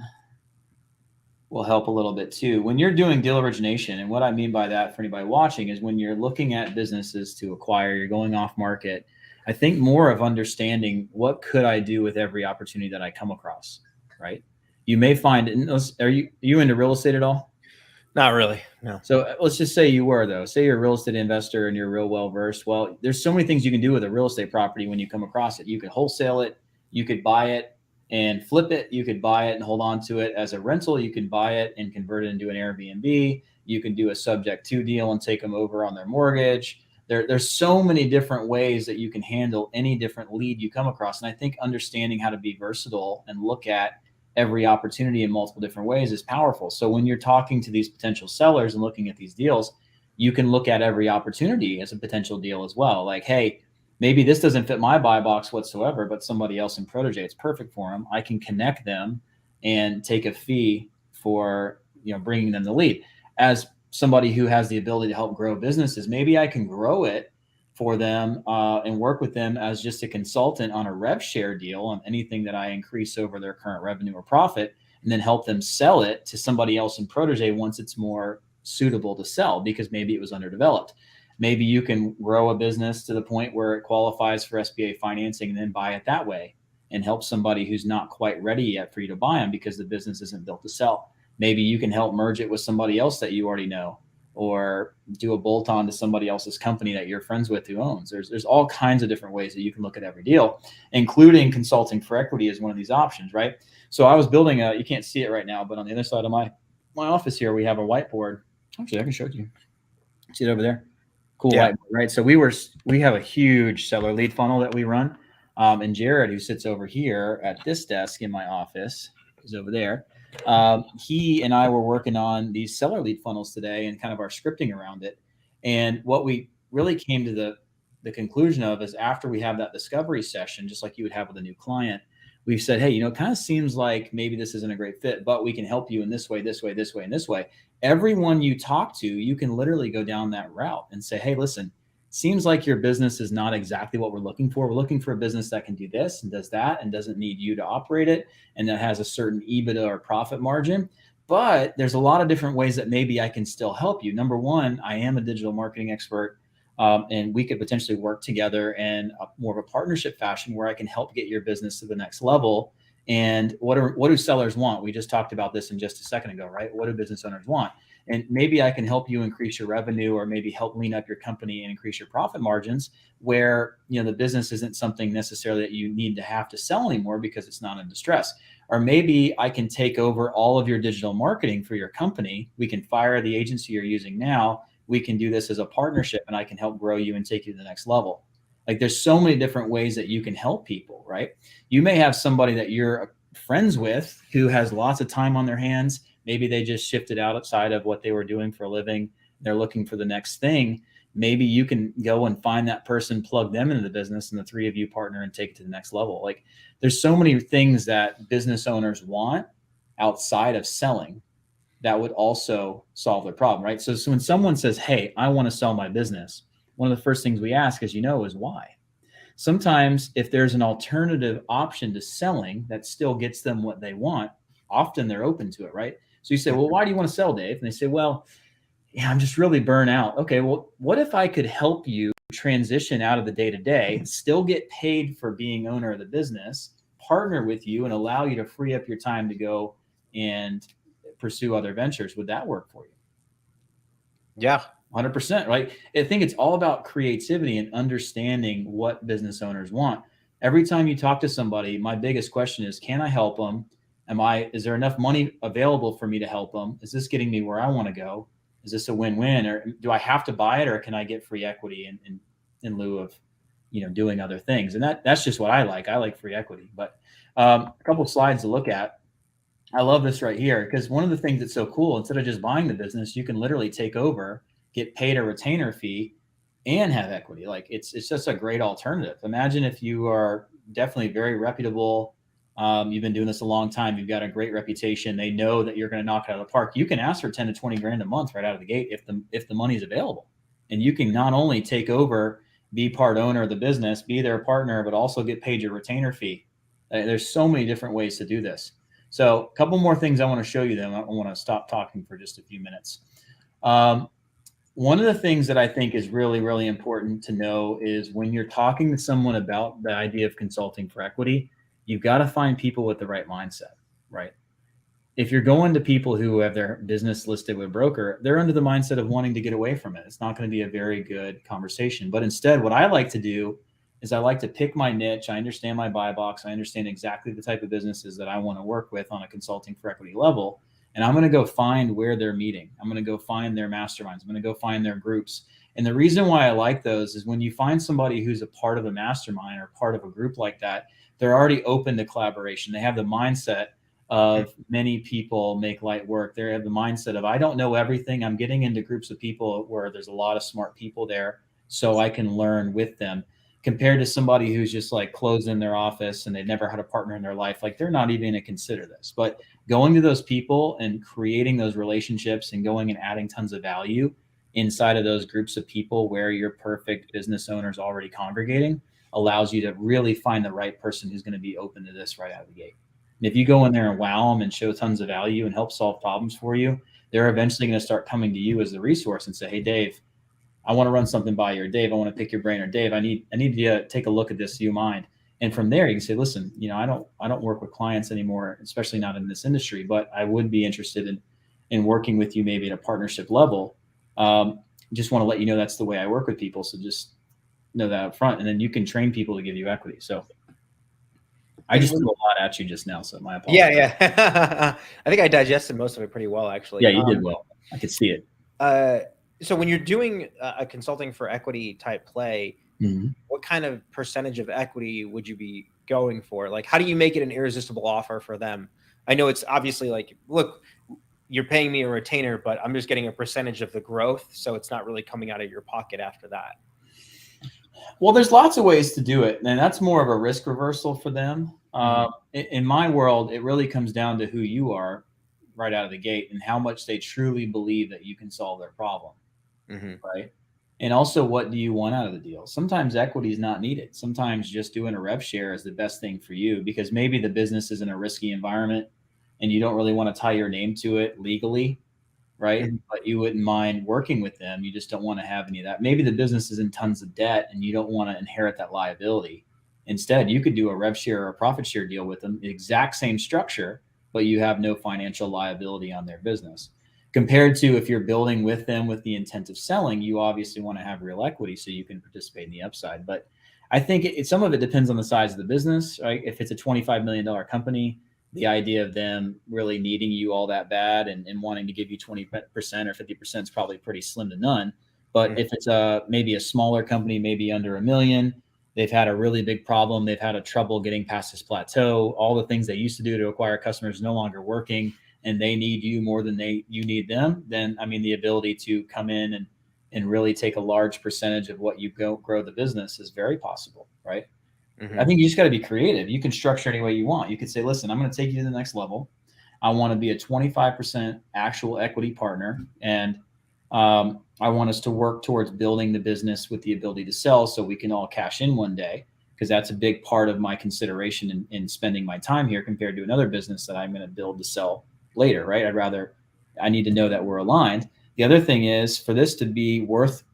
S1: will help a little bit too. When you're doing deal origination, and what I mean by that for anybody watching is when you're looking at businesses to acquire, you're going off market. I think more of understanding what could I do with every opportunity that I come across, right? You may find, are you into real estate at all?
S2: Not really. No.
S1: So let's just say you were, though. Say you're a real estate investor and you're real well versed. Well, there's so many things you can do with a real estate property when you come across it. You could wholesale it, you could buy it and flip it, you could buy it and hold on to it as a rental, you can buy it and convert it into an Airbnb, you can do a subject to deal and take them over on their mortgage. There's so many different ways that you can handle any different lead you come across. And I think understanding how to be versatile and look at every opportunity in multiple different ways is powerful. So when you're talking to these potential sellers and looking at these deals, you can look at every opportunity as a potential deal as well. Like, hey, maybe this doesn't fit my buy box whatsoever, but somebody else in Protege, it's perfect for them. I can connect them and take a fee for, bringing them the lead. As somebody who has the ability to help grow businesses, maybe I can grow it for them and work with them as just a consultant on a rev share deal on anything that I increase over their current revenue or profit, and then help them sell it to somebody else in Protege once it's more suitable to sell because maybe it was underdeveloped. Maybe you can grow a business to the point where it qualifies for SBA financing and then buy it that way and help somebody who's not quite ready yet for you to buy them because the business isn't built to sell. Maybe you can help merge it with somebody else that you already know, or do a bolt on to somebody else's company that you're friends with who owns. There's all kinds of different ways that you can look at every deal, including consulting for equity is one of these options, right? So I was building you can't see it right now, but on the other side of my office here, we have a whiteboard. Actually, I can show it to you. See it over there? Cool
S2: Yeah.
S1: whiteboard, right? So we have a huge seller lead funnel that we run. And Jared, who sits over here at this desk in my office, is over there. He and I were working on these seller lead funnels today and kind of our scripting around it. And what we really came to the conclusion of is after we have that discovery session, just like you would have with a new client, we've said, hey, it kind of seems like maybe this isn't a great fit, but we can help you in this way, this way, this way, and this way. Everyone you talk to, you can literally go down that route and say, hey, listen, seems like your business is not exactly what we're looking for. We're looking for a business that can do this and does that and doesn't need you to operate it and that has a certain EBITDA or profit margin. But there's a lot of different ways that maybe I can still help you. Number one, I am a digital marketing expert, and we could potentially work together in more of a partnership fashion where I can help get your business to the next level. And what do sellers want? We just talked about this in just a second ago, right? What do business owners want? And maybe I can help you increase your revenue, or maybe help lean up your company and increase your profit margins where, the business isn't something necessarily that you need to have to sell anymore because it's not in distress. Or maybe I can take over all of your digital marketing for your company. We can fire the agency you're using now. We can do this as a partnership and I can help grow you and take you to the next level. Like there's so many different ways that you can help people, right? You may have somebody that you're friends with who has lots of time on their hands. Maybe they just shifted outside of what they were doing for a living. They're looking for the next thing. Maybe you can go and find that person, plug them into the business, and the three of you partner and take it to the next level. Like there's so many things that business owners want outside of selling that would also solve their problem, right? So when someone says, hey, I want to sell my business, one of the first things we ask, as you know, is why. Sometimes if there's an alternative option to selling that still gets them what they want, often they're open to it, right? So you say, well, why do you want to sell, Dave? And they say, well, yeah, I'm just really burnt out. Okay, well, what if I could help you transition out of the day-to-day, still get paid for being owner of the business, partner with you and allow you to free up your time to go and pursue other ventures? Would that work for you?
S2: Yeah.
S1: 100%, right? I think it's all about creativity and understanding what business owners want. Every time you talk to somebody, my biggest question is, can I help them? Is there enough money available for me to help them? Is this getting me where I want to go? Is this a win-win, or do I have to buy it, or can I get free equity in lieu of, doing other things? And that's just what I like. I like free equity. But a couple of slides to look at. I love this right here, because one of the things that's so cool, instead of just buying the business, you can literally take over, get paid a retainer fee, and have equity. Like it's just a great alternative. Imagine if you are definitely very reputable. You've been doing this a long time. You've got a great reputation. They know that you're going to knock it out of the park. You can ask for 10 to 20 grand a month right out of the gate if the money is available, and you can not only take over, be part owner of the business, be their partner, but also get paid your retainer fee. There's so many different ways to do this. So a couple more things I want to show you then. I want to stop talking for just a few minutes. One of the things that I think is really, really important to know is when you're talking to someone about the idea of consulting for equity, you've got to find people with the right mindset, right? If you're going to people who have their business listed with a broker, they're under the mindset of wanting to get away from it. It's not going to be a very good conversation. But instead, what I like to do is I like to pick my niche. I understand my buy box. I understand exactly the type of businesses that I want to work with on a consulting for equity level. And I'm going to go find where they're meeting. I'm going to go find their masterminds. I'm going to go find their groups. And the reason why I like those is when you find somebody who's a part of a mastermind or part of a group like that, they're already open to collaboration. They have the mindset of many people make light work. They have the mindset of, I don't know everything. I'm getting into groups of people where there's a lot of smart people there, so I can learn with them, compared to somebody who's just like closed in their office and they've never had a partner in their life. Like they're not even going to consider this. But going to those people and creating those relationships and going and adding tons of value inside of those groups of people where your perfect business owner is already congregating allows you to really find the right person who's going to be open to this right out of the gate. And if you go in there and wow them and show tons of value and help solve problems for you, they're eventually going to start coming to you as the resource and say, hey, Dave, I want to run something by you, or Dave, I want to pick your brain, or Dave, I need you to take a look at this. Do you mind? And from there, you can say, listen, I don't work with clients anymore, especially not in this industry, but I would be interested in working with you maybe at a partnership level. Just want to let you know that's the way I work with people. So just know that up front, and then you can train people to give you equity. So I just threw a lot at you just now, so my apologies.
S2: Yeah. I think I digested most of it pretty well, actually.
S1: Yeah, you did well. I could see it.
S2: So when you're doing a consulting for equity type play, what kind of percentage of equity would you be going for? Like, how do you make it an irresistible offer for them? I know it's obviously like, look, you're paying me a retainer, but I'm just getting a percentage of the growth, so it's not really coming out of your pocket after that.
S1: Well, there's lots of ways to do it, and that's more of a risk reversal for them. In my world, it really comes down to who you are right out of the gate and how much they truly believe that you can solve their problem, right? And also, what do you want out of the deal? Sometimes equity is not needed. Sometimes just doing a rev share is the best thing for you, because maybe the business is in a risky environment and you don't really want to tie your name to it legally, right? But you wouldn't mind working with them. You just don't want to have any of that. Maybe the business is in tons of debt and you don't want to inherit that liability. Instead, you could do a rev share or a profit share deal with them, the exact same structure, but you have no financial liability on their business. Compared to if you're building with them with the intent of selling, you obviously want to have real equity so you can participate in the upside. But I think some of it depends on the size of the business, right? If it's a $25 million company, the idea of them really needing you all that bad and wanting to give you 20% or 50% is probably pretty slim to none. But if it's maybe a smaller company, maybe under $1 million, they've had a really big problem. They've had a trouble getting past this plateau. All the things they used to do to acquire customers no longer working, and they need you more than you need them. Then, I mean, the ability to come in and really take a large percentage of what you grow the business is very possible, right? I think you just got to be creative. You can structure any way you want. You could say, listen, I'm going to take you to the next level. I want to be a 25% actual equity partner. And I want us to work towards building the business with the ability to sell so we can all cash in one day, because that's a big part of my consideration in spending my time here compared to another business that I'm going to build to sell later, right? I need to know that we're aligned. The other thing is, for this to be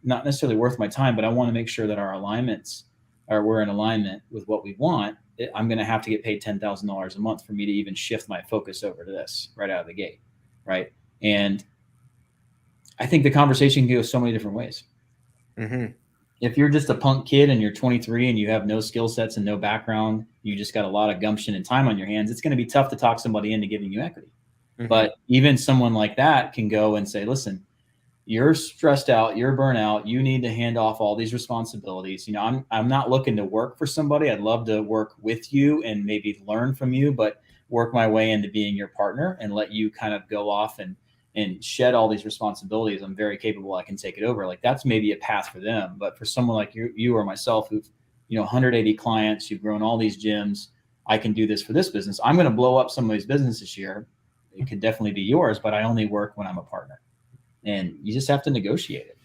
S1: not necessarily worth my time, but I want to make sure that our alignments we're in alignment with what we want. I'm going to have to get paid $10,000 a month for me to even shift my focus over to this right out of the gate, right? And I think the conversation can go so many different ways. If you're just a punk kid and you're 23 and you have no skill sets and no background, you just got a lot of gumption and time on your hands, it's going to be tough to talk somebody into giving you equity. But even someone like that can go and say, listen, you're stressed out, you're burnt out, you need to hand off all these responsibilities. I'm not looking to work for somebody. I'd love to work with you and maybe learn from you, but work my way into being your partner and let you kind of go off and shed all these responsibilities. I'm very capable. I can take it over. Like that's maybe a path for them. But for someone like you or myself, who've 180 clients, you've grown all these gyms, I can do this for this business. I'm going to blow up some of these businesses this year. It could definitely be yours, but I only work when I'm a partner. And you just have to negotiate it.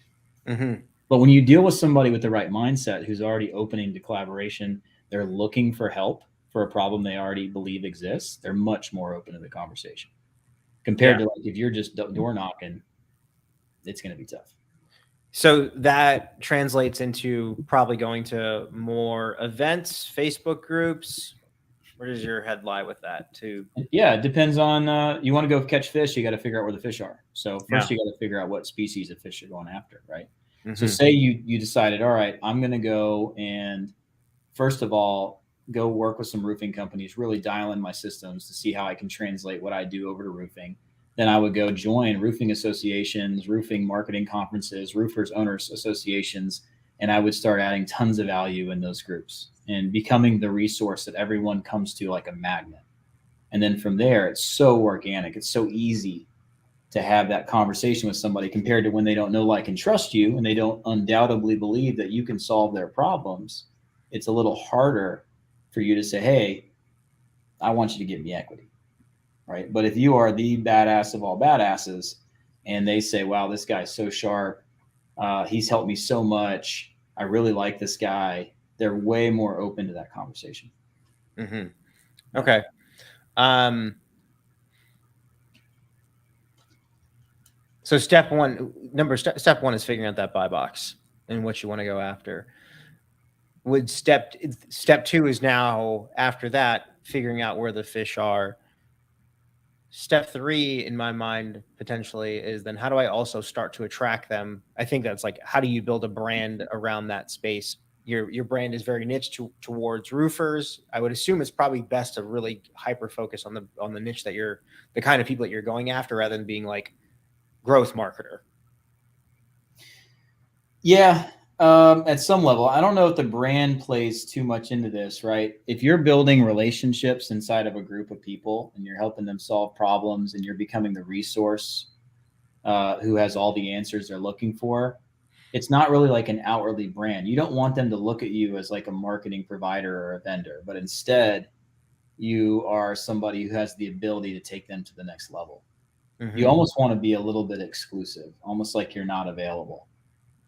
S2: Mm-hmm.
S1: But when you deal with somebody with the right mindset who's already opening to collaboration, they're looking for help for a problem they already believe exists, they're much more open to the conversation compared to like if you're just door knocking, it's going to be tough.
S2: So that translates into probably going to more events, Facebook groups. Where does your head lie with that too?
S1: Yeah, it depends on, you want to go catch fish, you got to figure out where the fish are. So first you got to figure out what species of fish you're going after, right? Mm-hmm. So say you decided, all right, I'm going to go and first of all, go work with some roofing companies, really dial in my systems to see how I can translate what I do over to roofing. Then I would go join roofing associations, roofing marketing conferences, roofers owners associations, and I would start adding tons of value in those groups and becoming the resource that everyone comes to like a magnet. And then from there, it's so organic. It's so easy to have that conversation with somebody compared to when they don't know, like, and trust you, and they don't undoubtedly believe that you can solve their problems. It's a little harder for you to say, hey, I want you to give me equity, right? But if you are the badass of all badasses and they say, wow, this guy's so sharp, he's helped me so much, I really like this guy, they're way more open to that conversation.
S2: Mm-hmm. Okay. So step one is figuring out that buy box and what you want to go after. Would step two is now after that, figuring out where the fish are. Step three in my mind potentially is then how do I also start to attract them? I think that's like, how do you build a brand around that space? Your brand is very niche towards roofers. I would assume it's probably best to really hyper focus on the niche that you're, the kind of people that you're going after, rather than being like growth marketer.
S1: Yeah, at some level. I don't know if the brand plays too much into this, right? If you're building relationships inside of a group of people and you're helping them solve problems and you're becoming the resource who has all the answers they're looking for, it's not really like an outwardly brand. You don't want them to look at you as like a marketing provider or a vendor, but instead you are somebody who has the ability to take them to the next level. Mm-hmm. You almost want to be a little bit exclusive, almost like you're not available.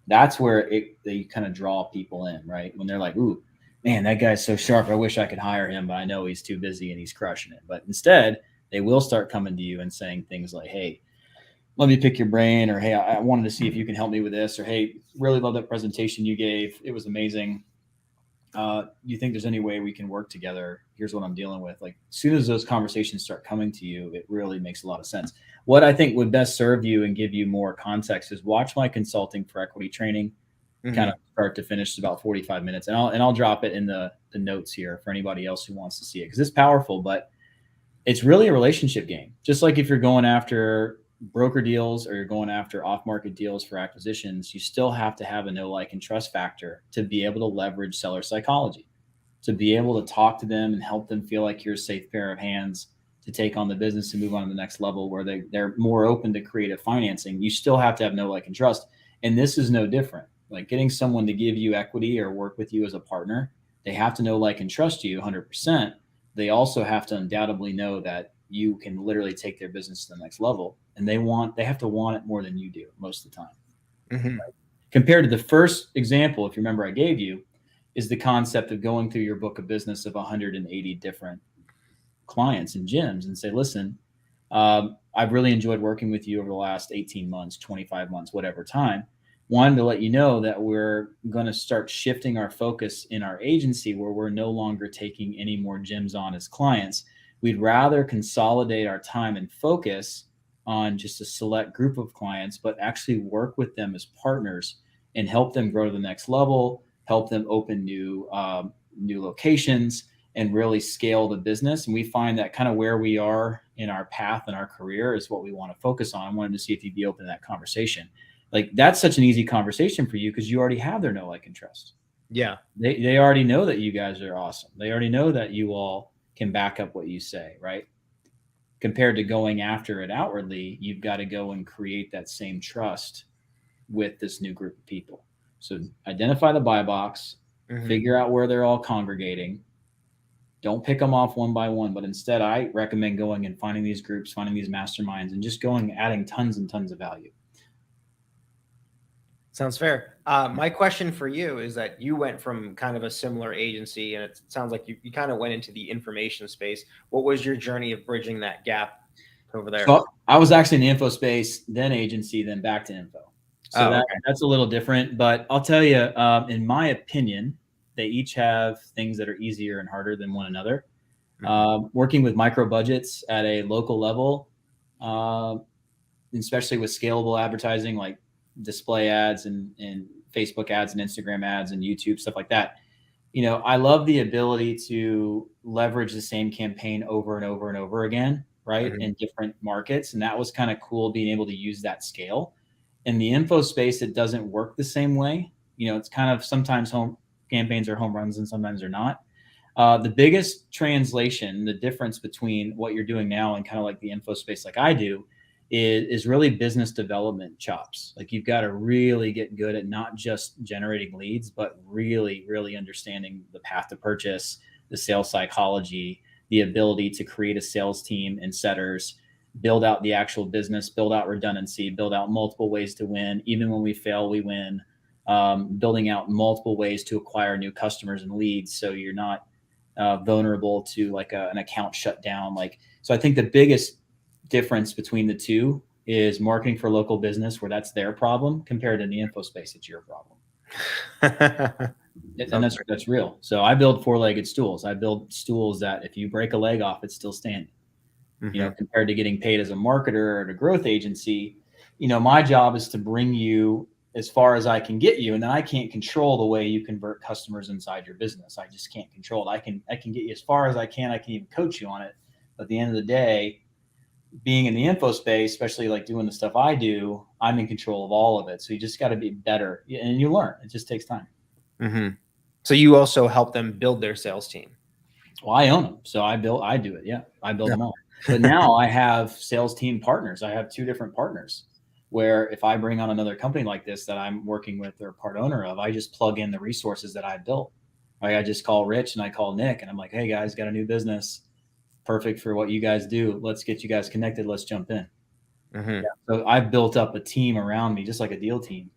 S1: That's where they kind of draw people in, right? When they're like, ooh, man, that guy's so sharp. I wish I could hire him, but I know he's too busy and he's crushing it. But instead, they will start coming to you and saying things like, hey, let me pick your brain, or hey, I wanted to see if you can help me with this, or hey, really love that presentation you gave. It was amazing. You think there's any way we can work together? Here's what I'm dealing with. Like, as soon as those conversations start coming to you, it really makes a lot of sense. What I think would best serve you and give you more context is watch my consulting for equity training, kind of start to finish. It's about 45 minutes, and I'll drop it in the notes here for anybody else who wants to see it, because it's powerful, but it's really a relationship game. Just like if you're going after broker deals or you're going after off-market deals for acquisitions, you still have to have a know, like, and trust factor to be able to leverage seller psychology, to be able to talk to them and help them feel like you're a safe pair of hands to take on the business and move on to the next level where they're more open to creative financing. You still have to have know, like, and trust. And this is no different. Like getting someone to give you equity or work with you as a partner, they have to know, like, and trust you 100%. They also have to undoubtedly know that you can literally take their business to the next level, and they have to want it more than you do most of the time. Mm-hmm. Right? Compared to the first example, if you remember I gave you, is the concept of going through your book of business of 180 different clients and gyms and say, listen, I've really enjoyed working with you over the last 18 months, 25 months, whatever time. Wanted to let you know that we're going to start shifting our focus in our agency where we're no longer taking any more gyms on as clients. We'd rather consolidate our time and focus on just a select group of clients, but actually work with them as partners and help them grow to the next level, help them open new locations, and really scale the business. And we find that kind of where we are in our path and our career is what we want to focus on. I wanted to see if you'd be open to that conversation. Like that's such an easy conversation for you because you already have their know, like, and trust.
S2: Yeah.
S1: They already know that you guys are awesome. They already know that you all can back up what you say, right? Compared to going after it outwardly, you've got to go and create that same trust with this new group of people. So identify the buy box, figure out where they're all congregating. Don't pick them off one by one, but instead I recommend going and finding these groups, finding these masterminds, and just going adding tons and tons of value.
S2: Sounds fair. My question for you is that you went from kind of a similar agency, and it sounds like you kind of went into the information space. What was your journey of bridging that gap over there?
S1: So I was actually in the info space, then agency, then back to info. So that's a little different, but I'll tell you, in my opinion, they each have things that are easier and harder than one another. Working with micro budgets at a local level, especially with scalable advertising like display ads and Facebook ads and Instagram ads and YouTube, stuff like that. I love the ability to leverage the same campaign over and over and over again, right? In different markets. And that was kind of cool being able to use that scale. In the info space, it doesn't work the same way. It's kind of sometimes home campaigns are home runs and sometimes they're not. The biggest translation, the difference between what you're doing now and kind of like the info space like I do is really business development chops. Like you've got to really get good at not just generating leads, but really, really understanding the path to purchase, the sales psychology, the ability to create a sales team and setters, build out the actual business, build out redundancy, build out multiple ways to win. Even when we fail, we win. Building out multiple ways to acquire new customers and leads, so you're not vulnerable to like an account shutdown. So I think the biggest difference between the two is marketing for local business, where that's their problem, compared to the info space, it's your problem. And that's real. So I build four-legged stools. I build stools that if you break a leg off, it's still standing. Compared to getting paid as a marketer or at a growth agency, my job is to bring you as far as I can get you. And then I can't control the way you convert customers inside your business. I just can't control it. I can get you as far as I can. I can even coach you on it. But at the end of the day, being in the info space, especially like doing the stuff I do, I'm in control of all of it. So you just got to be better, and you learn. It just takes time.
S2: So you also help them build their sales team.
S1: Well, I own them. So I do it. Yeah. I build them all. But now I have sales team partners. I have 2 different partners where if I bring on another company like this that I'm working with or part owner of, I just plug in the resources that I built. Like I just call Rich and I call Nick and I'm like, hey guys, got a new business. Perfect for what you guys do. Let's get you guys connected. Let's jump in. Yeah. So I've built up a team around me, just like a deal team.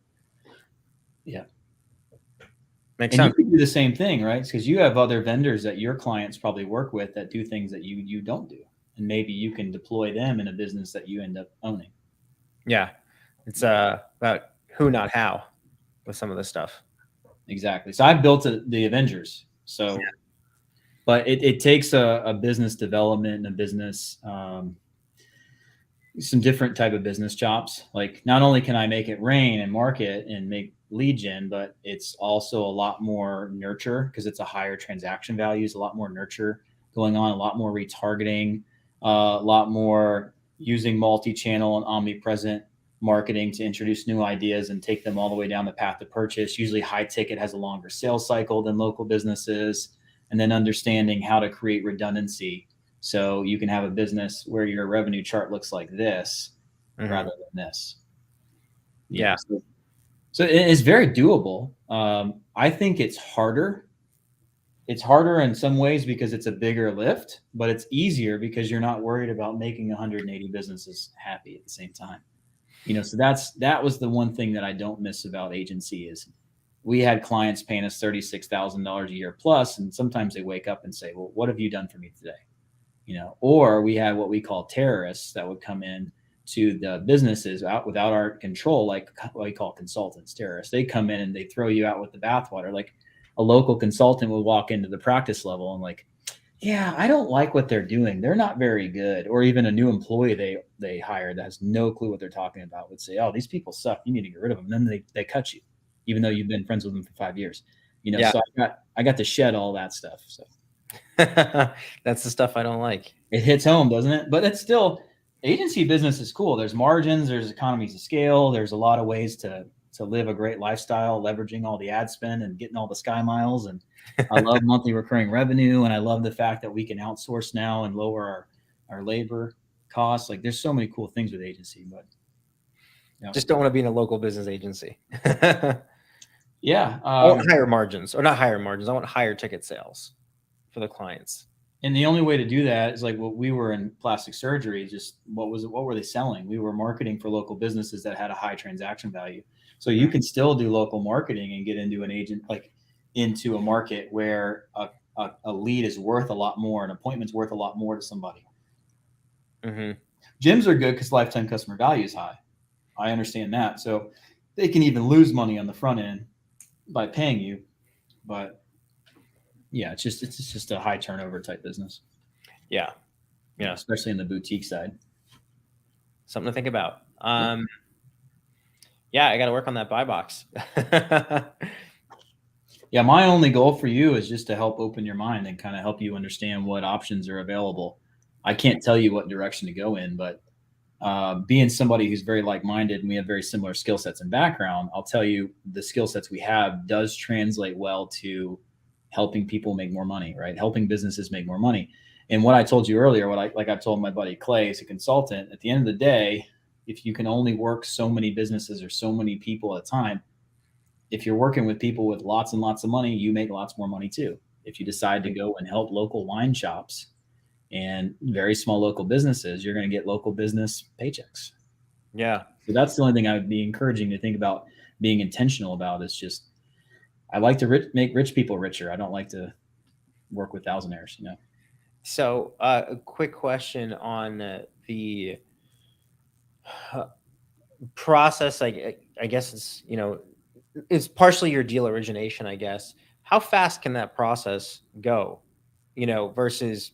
S1: Yeah.
S2: Makes sense.
S1: You can do the same thing, right? Because you have other vendors that your clients probably work with that do things that you don't do. And maybe you can deploy them in a business that you end up owning.
S2: Yeah. It's about who, not how, with some of this stuff.
S1: Exactly. So I built the Avengers. So, yeah. But it takes a business development and a business, some different type of business chops. Like not only can I make it rain and market and make lead gen, but it's also a lot more nurture because it's a higher transaction values, a lot more nurture going on, a lot more retargeting, a lot more using multi-channel and omnipresent marketing to introduce new ideas and take them all the way down the path to purchase. Usually high ticket has a longer sales cycle than local businesses, and then understanding how to create redundancy. So you can have a business where your revenue chart looks like this rather than this.
S2: Yeah.
S1: So it's very doable. I think it's harder. It's harder in some ways because it's a bigger lift, but it's easier because you're not worried about making 180 businesses happy at the same time. So that was the one thing that I don't miss about agency is we had clients paying us $36,000 a year plus, and sometimes they wake up and say, well, what have you done for me today? Or we had what we call terrorists that would come in to the businesses without our control, like what we call consultants, terrorists. They come in and they throw you out with the bathwater. Like a local consultant will walk into the practice level and like, yeah, I don't like what they're doing. They're not very good. Or even a new employee they hired that has no clue what they're talking about would say, oh, these people suck. You need to get rid of them. And then they cut you, even though you've been friends with them for 5 years.
S2: Yeah.
S1: So I got to shed all that stuff. So
S2: that's the stuff I don't like.
S1: It hits home, doesn't it? But it's still, Agency business is cool. There's margins, there's economies of scale, there's a lot of ways to live a great lifestyle, leveraging all the ad spend and getting all the sky miles. And I love monthly recurring revenue, and I love the fact that we can outsource now and lower our labor costs. Like there's so many cool things with agency, but
S2: Just don't want to be in a local business agency.
S1: yeah.
S2: I want higher margins, or not higher margins. I want higher ticket sales for the clients.
S1: And the only way to do that is like what we were in plastic surgery. Just what were they selling? We were marketing for local businesses that had a high transaction value. So you can still do local marketing and get into an agent, like into a market where a lead is worth a lot more, an appointment's worth a lot more to somebody.
S2: Mm-hmm.
S1: Gyms are good because lifetime customer value is high. I understand that. So they can even lose money on the front end by paying you, but yeah, it's just a high turnover type business.
S2: Yeah.
S1: Especially in the boutique side.
S2: Something to think about. Yeah, I got to work on that buy box.
S1: Yeah, my only goal for you is just to help open your mind and kind of help you understand what options are available. I can't tell you what direction to go in, but being somebody who's very like-minded and we have very similar skill sets and background, I'll tell you the skill sets we have does translate well to helping people make more money, right? Helping businesses make more money. And what I told you earlier, like I've told my buddy Clay as a consultant, at the end of the day, if you can only work so many businesses or so many people at a time, if you're working with people with lots and lots of money, you make lots more money too. If you decide to go and help local wine shops and very small local businesses, you're going to get local business paychecks.
S2: Yeah.
S1: So that's the only thing I would be encouraging to think about being intentional about is just, I like to make rich people richer. I don't like to work with thousandaires,
S2: So a quick question on the process. I guess it's, it's partially your deal origination, I guess. How fast can that process go, versus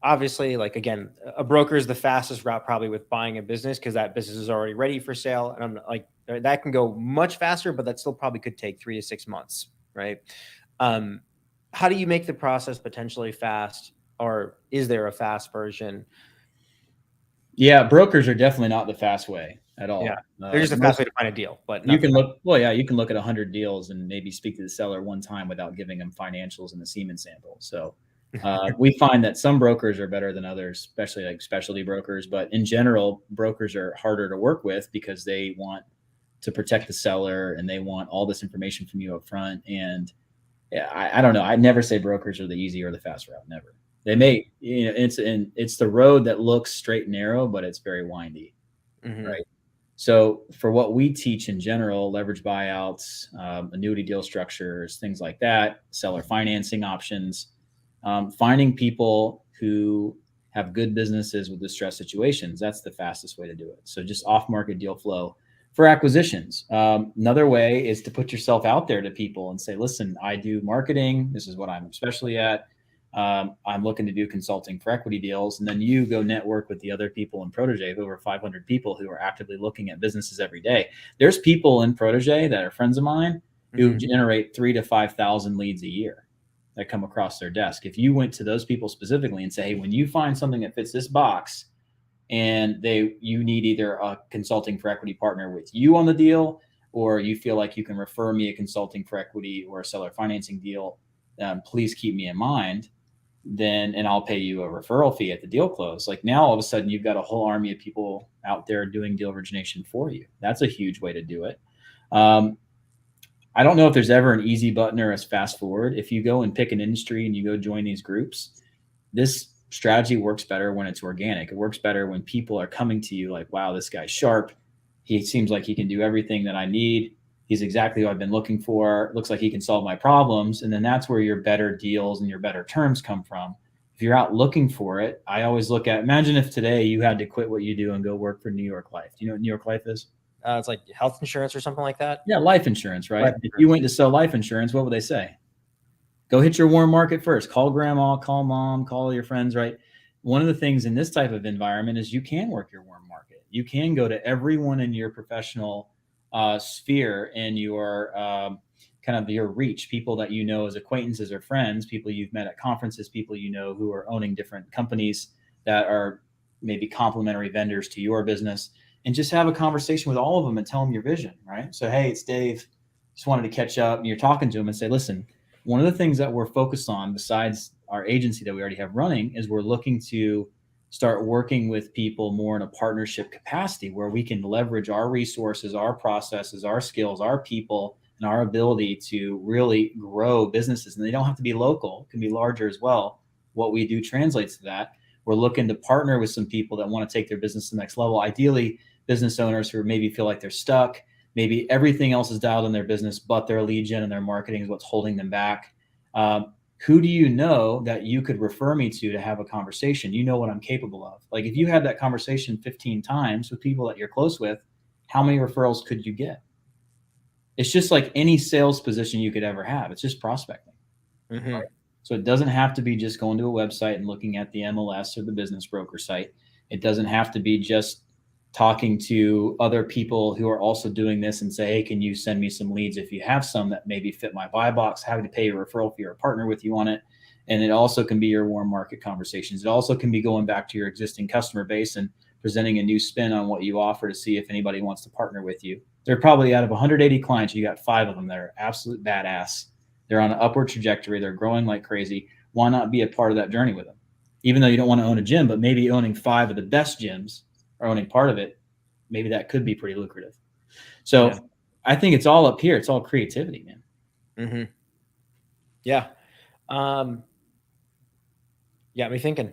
S2: obviously, like, again, a broker is the fastest route probably with buying a business because that business is already ready for sale. And I'm like, that can go much faster, but that still probably could take 3 to 6 months. Right. How do you make the process potentially fast, or is there a fast version?
S1: Yeah, brokers are definitely not the fast way at all.
S2: Yeah. There's just a fast way to find a deal, but
S1: you can look, you can look at 100 deals and maybe speak to the seller one time without giving them financials and the semen sample. So we find that some brokers are better than others, especially like specialty brokers. But in general, brokers are harder to work with because they want to protect the seller and they want all this information from you up front. And yeah, I don't know. I never say brokers are the easy or the fast route. Never. They may, it's the road that looks straight and narrow, but it's very windy, right? So for what we teach in general, leverage buyouts, annuity deal structures, things like that, seller financing options, finding people who have good businesses with distressed situations, that's the fastest way to do it. So just off-market deal flow. For acquisitions, another way is to put yourself out there to people and say, listen, I do marketing. This is what I'm especially at. I'm looking to do consulting for equity deals. And then you go network with the other people in Protege, over 500 people who are actively looking at businesses every day. There's people in Protege that are friends of mine who generate 3,000 to 5,000 leads a year that come across their desk. If you went to those people specifically and say, hey, when you find something that fits this box and you need either a consulting for equity partner with you on the deal, or you feel like you can refer me a consulting for equity or a seller financing deal, please keep me in mind. And I'll pay you a referral fee at the deal close. Like now, all of a sudden, you've got a whole army of people out there doing deal origination for you. That's a huge way to do it. I don't know if there's ever an easy button or a fast forward. If you go and pick an industry and you go join these groups, this strategy works better when it's organic. It works better when people are coming to you like, wow, this guy's sharp. He seems like he can do everything that I need. He's exactly what I've been looking for. Looks like he can solve my problems. And then that's where your better deals and your better terms come from. If you're out looking for it, I always look at, imagine if today you had to quit what you do and go work for New York Life. Do you know what New York Life is?
S2: It's like health insurance or something like that.
S1: Yeah, life insurance, right? If you went to sell life insurance, what would they say? Go hit your warm market first. Call grandma, call mom, call your friends, right? One of the things in this type of environment is you can work your warm market. You can go to everyone in your professional sphere and your kind of your reach, people that you know as acquaintances or friends, people you've met at conferences, people you know who are owning different companies that are maybe complementary vendors to your business, and just have a conversation with all of them and tell them your vision, right? So, hey, it's Dave. Just wanted to catch up. And you're talking to them and say, listen, one of the things that we're focused on besides our agency that we already have running is we're looking to start working with people more in a partnership capacity where we can leverage our resources, our processes, our skills, our people, and our ability to really grow businesses. And they don't have to be local, it can be larger as well. What we do translates to that. We're looking to partner with some people that want to take their business to the next level. Ideally, business owners who maybe feel like they're stuck. Maybe everything else is dialed in their business, but their lead gen and their marketing is what's holding them back. Who do you know that you could refer me to have a conversation? You know what I'm capable of. Like if you had that conversation 15 times with people that you're close with, how many referrals could you get? It's just like any sales position you could ever have. It's just prospecting.
S2: Mm-hmm.
S1: Right? So it doesn't have to be just going to a website and looking at the MLS or the business broker site. It doesn't have to be just talking to other people who are also doing this and say, hey, can you send me some leads if you have some that maybe fit my buy box, having to pay a referral fee or partner with you on it. And it also can be your warm market conversations. It also can be going back to your existing customer base and presenting a new spin on what you offer to see if anybody wants to partner with you. They're probably out of 180 clients, you got 5 of them that are absolute badass. They're on an upward trajectory. They're growing like crazy. Why not be a part of that journey with them? Even though you don't want to own a gym, but maybe owning 5 of the best gyms or owning part of it, maybe that could be pretty lucrative. So yeah. I think it's all up here. It's all creativity, man.
S2: Mm-hmm. Yeah. Got me thinking.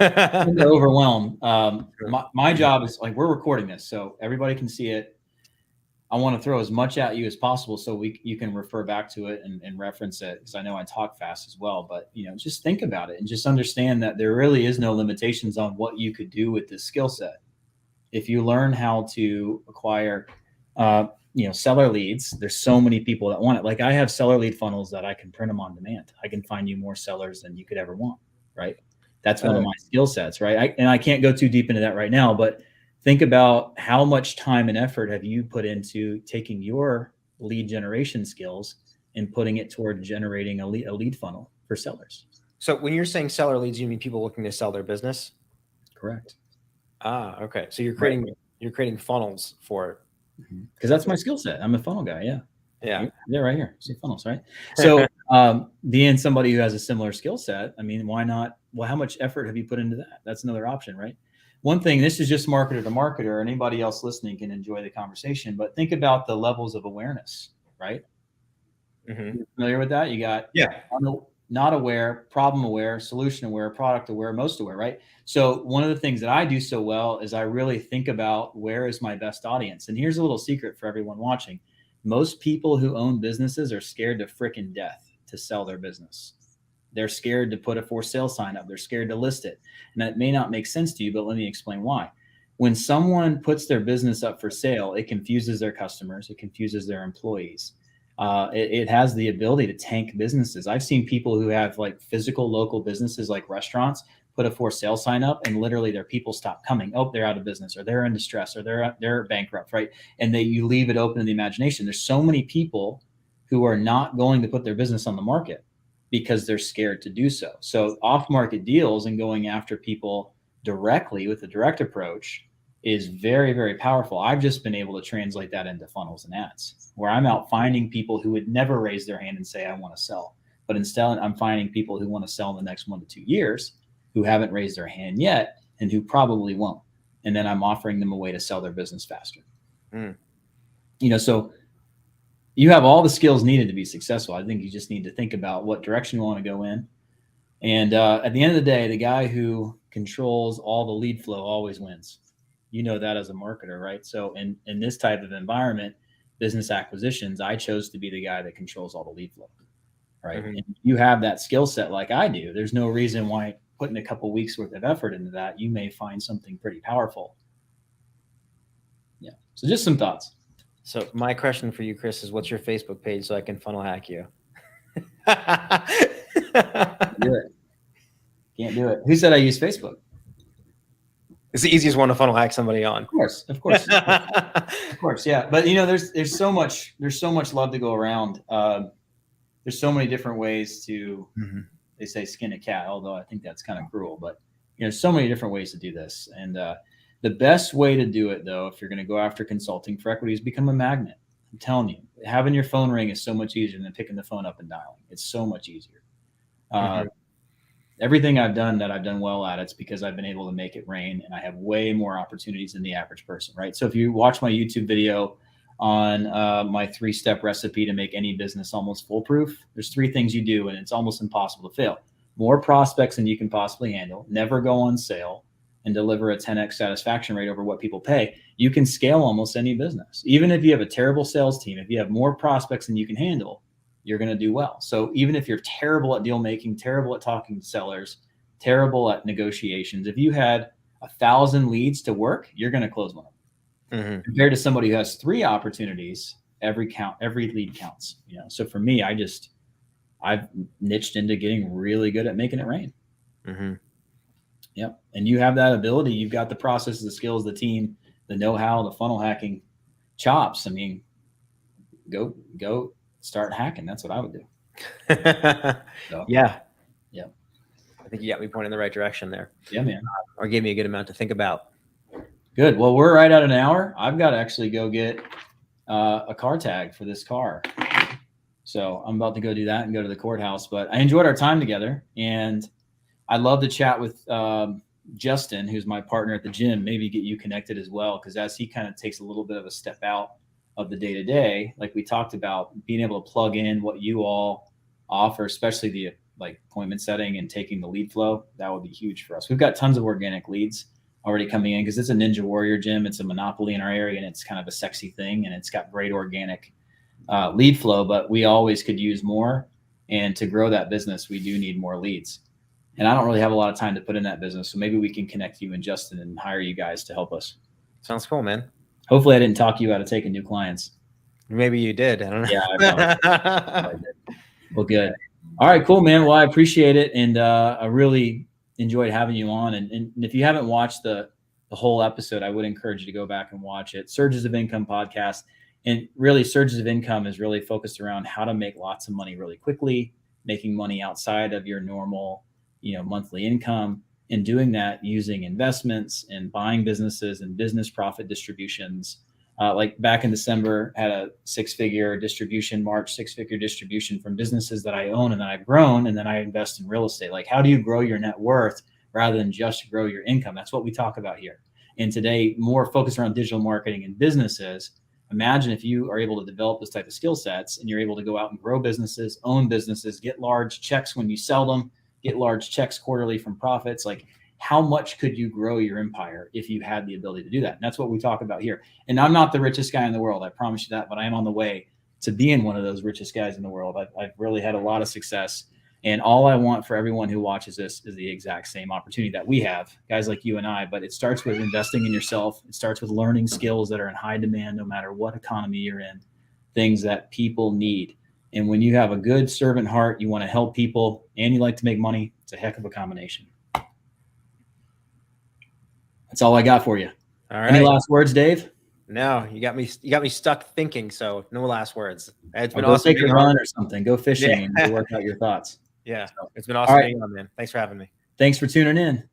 S1: Overwhelmed. My job is like, we're recording this so everybody can see it. I want to throw as much at you as possible so you can refer back to it and reference it, because I know I talk fast as well. But just think about it and just understand that there really is no limitations on what you could do with this skill set. If you learn how to acquire, seller leads, there's so many people that want it. Like I have seller lead funnels that I can print them on demand. I can find you more sellers than you could ever want, right? That's one of my skill sets, right? I can't go too deep into that right now, but think about how much time and effort have you put into taking your lead generation skills and putting it toward generating a lead funnel for sellers.
S2: So when you're saying seller leads, you mean people looking to sell their business?
S1: Correct.
S2: Okay. So you're creating funnels for it.
S1: Because that's my skill set. I'm a funnel guy. Yeah.
S2: Yeah.
S1: Right here. See funnels, right? So being somebody who has a similar skill set, I mean, why not? Well, how much effort have you put into that? That's another option, right? One thing, this is just marketer to marketer, and anybody else listening can enjoy the conversation, but think about the levels of awareness, right?
S2: Mm-hmm.
S1: You're familiar with that? You got not aware, problem aware, solution aware, product aware, most aware, right? So one of the things that I do so well is I really think about where is my best audience. And here's a little secret for everyone watching. Most people who own businesses are scared to frickin' death to sell their business. They're scared to put a for sale sign up. They're scared to list it. And that may not make sense to you, but let me explain why. When someone puts their business up for sale, it confuses their customers. It confuses their employees. It has the ability to tank businesses. I've seen people who have like physical local businesses like restaurants put a for sale sign up and literally their people stop coming. Oh, they're out of business or they're in distress or they're bankrupt, right? And you leave it open to the imagination. There's so many people who are not going to put their business on the market because they're scared to do so. So off-market deals and going after people directly with a direct approach is very, very powerful. I've just been able to translate that into funnels and ads where I'm out finding people who would never raise their hand and say, I want to sell. But instead, I'm finding people who want to sell in the next 1 to 2 years who haven't raised their hand yet and who probably won't. And then I'm offering them a way to sell their business faster. So you have all the skills needed to be successful. I think you just need to think about what direction you want to go in. And at the end of the day, the guy who controls all the lead flow always wins. You know that as a marketer, right? So in this type of environment, business acquisitions, I chose to be the guy that controls all the lead flow, right? Mm-hmm. And you have that skill set like I do. There's no reason why putting a couple weeks worth of effort into that, you may find something pretty powerful. Yeah. So just some thoughts.
S2: So my question for you, Chris, is what's your Facebook page so I can funnel hack you?
S1: Can't do it. Who said I use Facebook?
S2: It's the easiest one to funnel hack somebody on.
S1: Of course. Of course. Yeah. But there's so much love to go around. There's so many different ways to, they say skin a cat, although I think that's kind of cruel, but so many different ways to do this. And the best way to do it, though, if you're going to go after consulting for equity, is become a magnet. I'm telling you, having your phone ring is so much easier than picking the phone up and dialing. It's so much easier. Everything I've done that I've done well at, it's because I've been able to make it rain, and I have way more opportunities than the average person, right? So if you watch my YouTube video on my 3-step recipe to make any business almost foolproof, there's 3 things you do, and it's almost impossible to fail. More prospects than you can possibly handle, never go on sale, and deliver a 10x satisfaction rate over what people pay. You can scale almost any business. Even if you have a terrible sales team, if you have more prospects than you can handle, you're going to do well. So even if you're terrible at deal making, terrible at talking to sellers, terrible at negotiations, if you had 1,000 leads to work, you're going to close one of them. Compared to somebody who has 3 opportunities, every lead counts. So for me, I've niched into getting really good at making it rain. Yep. And you have that ability. You've got the processes, the skills, the team, the know-how, the funnel hacking chops. I mean, go start hacking. That's what I would do. So,
S2: yeah.
S1: I
S2: think you got me pointing in the right direction there.
S1: Yeah, man.
S2: Or gave me a good amount to think about.
S1: Good. Well, we're right at an hour. I've got to actually go get a car tag for this car. So I'm about to go do that and go to the courthouse. But I enjoyed our time together, and I'd love to chat with Justin, who's my partner at the gym, maybe get you connected as well. Because as he kind of takes a little bit of a step out of the day-to-day, like we talked about, being able to plug in what you all offer, especially the appointment setting and taking the lead flow, that would be huge for us. We've got tons of organic leads already coming in because it's a Ninja Warrior gym. It's a monopoly in our area, and it's kind of a sexy thing, and it's got great organic lead flow, but we always could use more. And to grow that business, we do need more leads. And I don't really have a lot of time to put in that business. So maybe we can connect you and Justin and hire you guys to help us.
S2: Sounds cool, man.
S1: Hopefully I didn't talk you out of taking new clients.
S2: Maybe you did. I don't know.
S1: Yeah, I probably did. Well, good. All right, cool, man. Well, I appreciate it. And I really enjoyed having you on. And if you haven't watched the whole episode, I would encourage you to go back and watch it. Surges of Income podcast. And really, Surges of Income is really focused around how to make lots of money really quickly, making money outside of your normal, monthly income, and doing that using investments and buying businesses and business profit distributions. Like back in December, had a 6-figure distribution, March 6-figure distribution from businesses that I own and that I've grown, and then I invest in real estate. Like, how do you grow your net worth rather than just grow your income? That's what we talk about here. And today, more focused around digital marketing and businesses. Imagine if you are able to develop this type of skill sets and you're able to go out and grow businesses, own businesses, get large checks when you sell them, get large checks quarterly from profits. Like, how much could you grow your empire if you had the ability to do that? And that's what we talk about here. And I'm not the richest guy in the world, I promise you that, but I am on the way to being one of those richest guys in the world. I've really had a lot of success. And all I want for everyone who watches this is the exact same opportunity that we have, guys like you and I. But it starts with investing in yourself. It starts with learning skills that are in high demand, no matter what economy you're in, things that people need. And when you have a good servant heart, you want to help people, and you like to make money, it's a heck of a combination. That's all I got for you.
S2: All right.
S1: Any last words, Dave?
S2: No, you got me stuck thinking. So no last words. It's been
S1: go
S2: awesome.
S1: Take a run or something. Go fishing and go work out your thoughts.
S2: Yeah. It's been awesome being on, man. Thanks for having me.
S1: Thanks for tuning in.